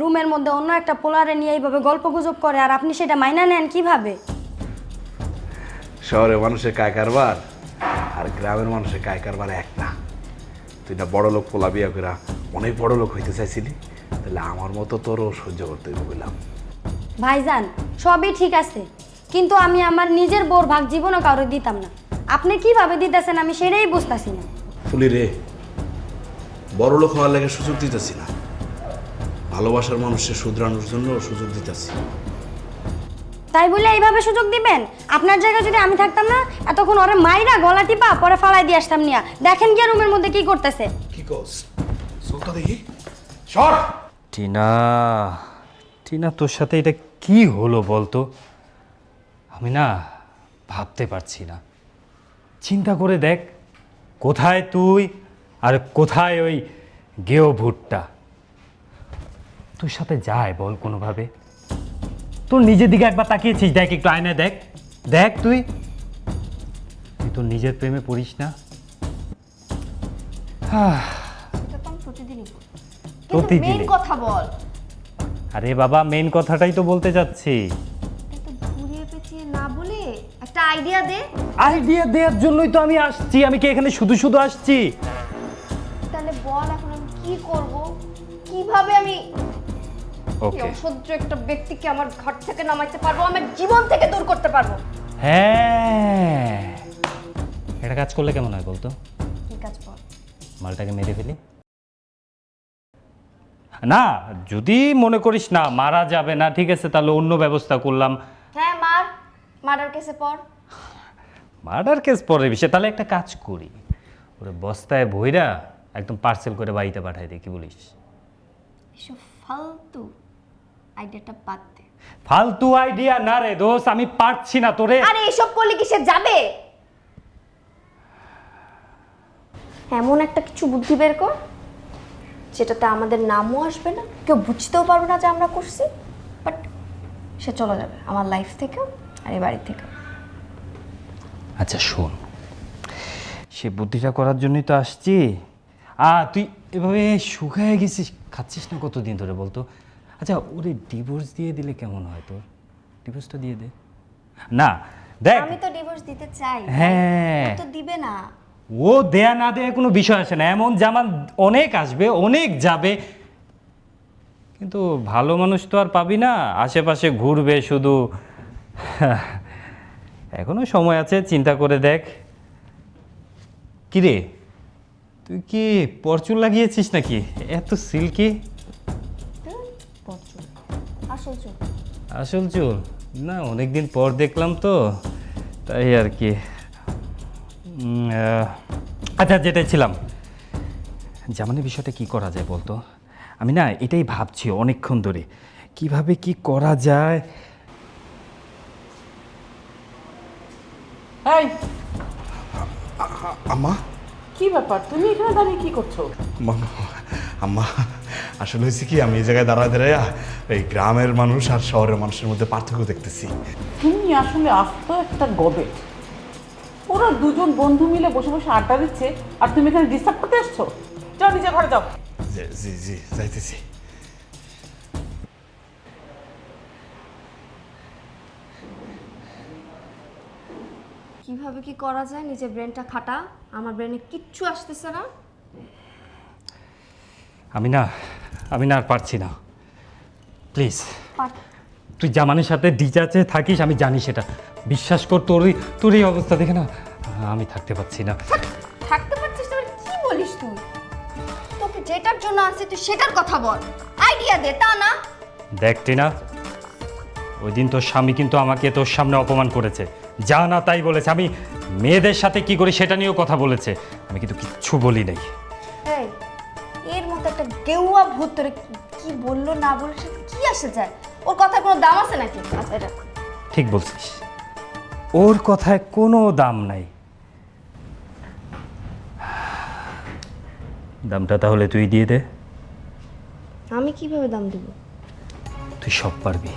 [SPEAKER 7] রুমের মধ্যে অন্য একটা পোলারে নিয়ে এইভাবে গল্প গুজব করে, আর আপনি সেটা মাইনা নেন কিভাবে?
[SPEAKER 2] শহরের মানুষের কায় কারবার আর গ্রামের মানুষের কায় কারবার এক না। তুই না বড় লোক পোলা বিয়া করা অনেক বড় লোক হইতে চাইছিলি, তাহলে আমার মতো তোরও সহ্য করতে বললাম।
[SPEAKER 7] ভাইজান সবই ঠিক আছে, কিন্তু আমি আমার নিজের বউর ভাগ জীবনও কারো দিতাম না। আপনি কিভাবে দিতেছেন আমি সেটাই বুঝতেছি না।
[SPEAKER 2] ফুলি রে, বড় লোক হওয়ার লাগে সুযোগ দিতেছি না, ভালোবাসার মানুষের শুধরানোর জন্য সুযোগ দিতেছি।
[SPEAKER 7] তাই বলে এইভাবে সুযোগ দিবেন? আপনার জায়গায় যদি আমি থাকতাম না, এতক্ষণ ওরে মাইরা গলা টিপা পরে ফালাই দিয়ে আসতাম নিয়া। দেখেন কি রুমের মধ্যে কি করতেছে।
[SPEAKER 2] কি কস? চলতা দেখি, সর।
[SPEAKER 6] টিনা, টিনা তোর সাথে এটা কি হলো বলতো? আমি না ভাবতে পারছি না। চিন্তা করে দেখ, কোথায় তুই আর কোথায় ওই গেও ভুট্টা। তোর সাথে যায় বল কোনোভাবে? তোর নিজের দিকে একবার তাকিয়েছিস? দেখ একটু আয়নায় দেখ, দেখ তুই তোর নিজের প্রেমে পড়িস না।
[SPEAKER 5] এটা তো আমি প্রতিদিনই করি। কিন্তু
[SPEAKER 6] প্রতিদিনই?
[SPEAKER 5] মেইন কথা বল।
[SPEAKER 6] আরে বাবা, মেন কথাটাই তো বলতে যাচ্ছি।
[SPEAKER 5] এটা তো ঘুরিয়ে পেঁচিয়ে না বলে একটা আইডিয়া দে।
[SPEAKER 6] আইডিয়া দেওয়ার জন্যই তো আমি আসছি। আমি কি এখানে শুধু শুধু আসছি?
[SPEAKER 5] তাহলে বল এখন আমি কি করব, কিভাবে আমি এই
[SPEAKER 6] ওকে,
[SPEAKER 5] অসহ্য একটা ব্যক্তিকে আমার ঘর থেকে নামাইতে পারবো, আমার জীবন থেকে দূর করতে পারবো।
[SPEAKER 6] হ্যাঁ, এটা কাজ করলে কেমন হয় বলতো?
[SPEAKER 5] কি কাজ বল?
[SPEAKER 6] মালটাকে মেরে ফেলি না? যদি মনে করিস না মারা যাবে না, ঠিক আছে, তাহলে অন্য ব্যবস্থা করলাম।
[SPEAKER 5] হ্যাঁ মার্ডার কেসে পড়।
[SPEAKER 6] মার্ডার কেস পরের বিষয়। তাহলে একটা কাজ করি, ওরে বস্তায় ভইরা একদম পার্সেল করে বাড়িতে পাঠাই দিই, কি বলিস?
[SPEAKER 5] এসব ফালতু আইডিয়াটা বাদ দে।
[SPEAKER 6] ফালতু আইডিয়া না রে দোস্ত, আমি পারছি না তোরে।
[SPEAKER 5] আরে এসব করলে কি সে যাবে? এমন একটা কিছু বুদ্ধি বের কর যেটাতে আমাদের নামও আসবে না, কেউ বুঝতেও পারবে না যে আমরা করছি, বাট সে চলে যাবে আমার লাইফ থেকে আর এই বাড়ি থেকে।
[SPEAKER 6] আচ্ছা শোন, সে বুদ্ধিটা করার জন্যই তো আসছি। তুই এভাবে শুকায় গেছিস, খাচ্ছিস না কতদিন ধরে বলতো? আচ্ছা ওরে ডিভোর্স দিয়ে দিলে কেমন হয়? তোর ডিভোর্সটা দিয়ে দে না। দেখ,
[SPEAKER 5] আমি তো ডিভোর্স দিতে চাই।
[SPEAKER 6] হ্যাঁ,
[SPEAKER 5] তো দিবে না।
[SPEAKER 6] ও দেয়া না দেয়া কোনো বিষয় আসে না। এমন জামান অনেক আসবে, অনেক যাবে, কিন্তু ভালো মানুষ তো আর পাবি না। আশেপাশে ঘুরবে শুধু। এখনো সময় আছে, চিন্তা করে দেখ। কিরে, তুই কি পরচুল লাগিয়েছিস নাকি? এত সিল্কি।
[SPEAKER 5] আসল চুল।
[SPEAKER 6] আসল চুল না, অনেকদিন পর দেখলাম তো, তাই আর কি। আচ্ছা, যেটাই ছিলাম, জামানের বিষয়টা কি করা যায় বলতো? আমি না এটাই ভাবছি অনেকক্ষণ ধরে, কিভাবে কি করা যায়।
[SPEAKER 3] এই
[SPEAKER 2] আম্মা,
[SPEAKER 3] কি ব্যাপার, তুমি এখানে দাঁড়িয়ে কি করছো?
[SPEAKER 2] আম্মা আসলে হয়েছে কি, আমি এই জায়গায় দাঁড়ায় দাঁড়াইয়া এই গ্রামের মানুষ আর শহরের মানুষের মধ্যে পার্থক্য দেখতেছি।
[SPEAKER 3] তুমি আসলে আস্ত একটা গবেট। ওরা দুজন বন্ধু মিলে বসে বসে আড্ডা দিচ্ছে আর তুমি এখানে ডিস্টার্ব করতে আসছো। যাও নিজের ঘরে যাও।
[SPEAKER 2] জি জি যাইতেছি।
[SPEAKER 5] কিভাবে কি করা যায় নিজের ব্রেনটা খাটা? আমার ব্রেনে কিচ্ছু আসতেছে না।
[SPEAKER 6] আমি না আর পারছি না, প্লিজ।
[SPEAKER 5] পার-
[SPEAKER 6] তুই জামানের সাথে ডিচার্জে থাকিস, আমি জানি সেটা। বিশ্বাস কর, তোর এই অবস্থা দেখে না আমি থাকতে পারছি না।
[SPEAKER 5] থাকতে পারছিস না? কি বলিস তুই? তোকে যেটার জন্য আনছি তুই সেটার কথা বল, আইডিয়া দে, তা না?
[SPEAKER 6] দেখ টিনা, ওই দিন তোর স্বামী কিন্তু আমাকে তোর সামনে অপমান করেছে, যা না তাই বলেছে। আমি মেয়েদের সাথে কি করি সেটা নিয়েও কথা বলেছে, আমি কিন্তু কিচ্ছু বলি নাই।
[SPEAKER 5] এই এর মতো একটা গেউয়া ভূত তোরে কি বললো না বললো সেটা কি আসে যায়? ওর কথার কোনো দাম আছে নাকি? আচ্ছা এটা
[SPEAKER 6] ঠিক বলছিস, ওর কথায় কোনো দাম নাই। দামটা তাহলে তুই দিয়ে দে।
[SPEAKER 5] আমি কিভাবে দাম দেব?
[SPEAKER 6] তুই সব পারবি,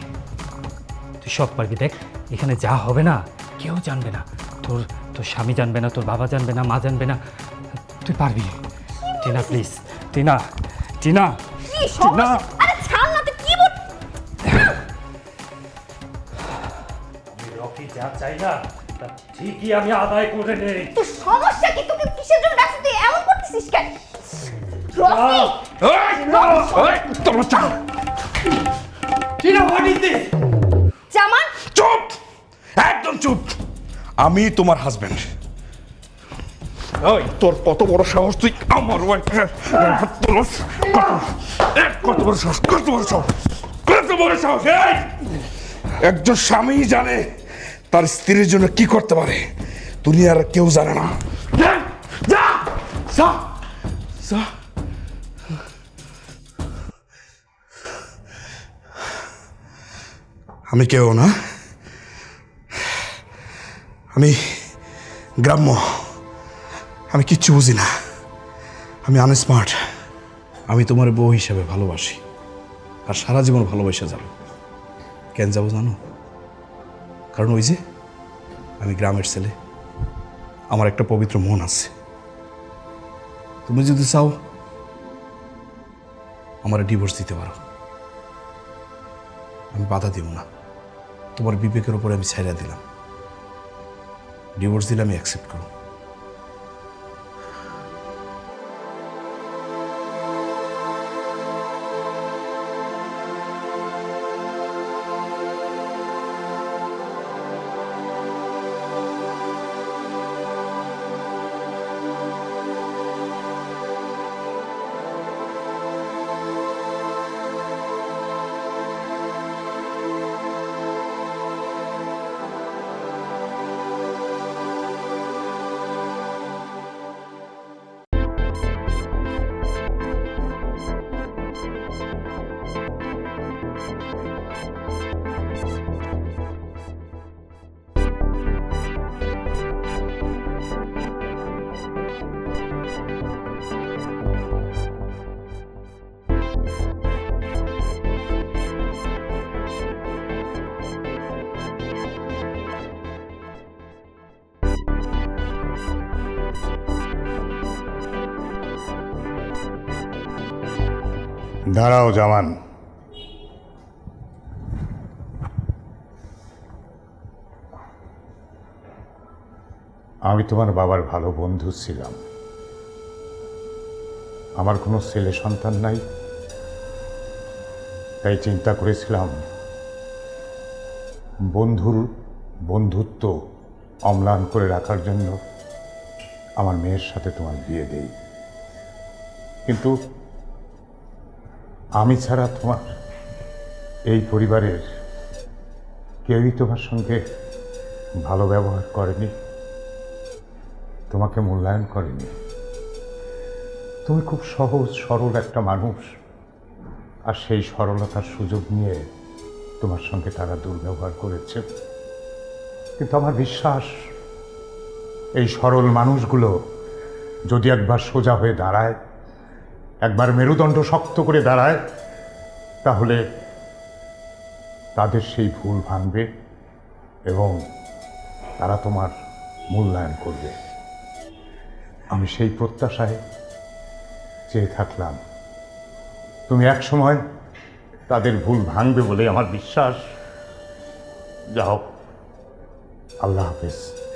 [SPEAKER 6] তুই সব পারবি। দেখ, এখানে যা হবে না কেউ জানবে না, তোর স্বামী জানবে না, তোর বাবা জানবে না, মা জানবে না। তুই পারবি টিনা, প্লিজ। টিনা টিনা
[SPEAKER 5] কি সমস্যা? আরে ছাড় না, তুই কি বল?
[SPEAKER 6] রকি যা চাই না তা ঠিকই আমি আদায় করে নেই।
[SPEAKER 5] তোর সমস্যা কি? তোকে কিসের জন্য ডাকছিস? তুই এমন করতেছিস কেন? রকি! জামান!
[SPEAKER 2] চুপ, একদম চুপ। আমি তোমার হাজবেন্ড। ওই তোর কত বড় সাহস, তুই আমার কত বড় সাহস, কত বড় সাহস, কত বড় সাহস! এই! একজন স্বামী জানে তার স্ত্রীর জন্য কি করতে পারে, দুনিয়ার কেউ জানে না। যা, যা, যা, যা। আমি কেউ না, আমি গ্রাম্য, আমি কিচ্ছু বুঝি না, আমি আনস্মার্ট। আমি তোমার বউ হিসাবে ভালোবাসি আর সারা জীবন ভালোবাসা যাবো। কেন যাবো জানো? কারণ ওই যে আমি গ্রামের ছেলে, আমার একটা পবিত্র মন আছে। তুমি যদি চাও আমার ডিভোর্স দিতে পারো, আমি বাধা দিব না। তোমার বিবেকের উপরে আমি ছেড়ে দিলাম, ডিভোর্স দিলে আমি অ্যাকসেপ্ট করো।
[SPEAKER 1] দাঁড়াও জামান, আমি তোমার বাবার ভালো বন্ধু ছিলাম। আমার কোনো ছেলে সন্তান নাই, তাই চিন্তা করেছিলাম বন্ধুর বন্ধুত্ব অম্লান করে রাখার জন্য আমার মেয়ের সাথে তোমার বিয়ে দেই। কিন্তু আমি ছাড়া তোমার এই পরিবারের কেউই তোমার সঙ্গে ভালো ব্যবহার করেনি, তোমাকে মূল্যায়ন করেনি। তুমি খুব সহজ সরল একটা মানুষ, আর সেই সরলতার সুযোগ নিয়ে তোমার সঙ্গে তারা দুর্ব্যবহার করেছে। কিন্তু আমার বিশ্বাস, এই সরল মানুষগুলো যদি একবার সোজা হয়ে দাঁড়ায়, একবার মেরুদণ্ড শক্ত করে দাঁড়ায়, তাহলে তাদের সেই ভুল ভাঙবে এবং তারা তোমার মূল্যায়ন করবে। আমি সেই প্রত্যাশায় চেয়ে থাকলাম। তুমি এক সময় তাদের ভুল ভাঙবে বলে আমার বিশ্বাস। যাও, আল্লাহ হাফেজ।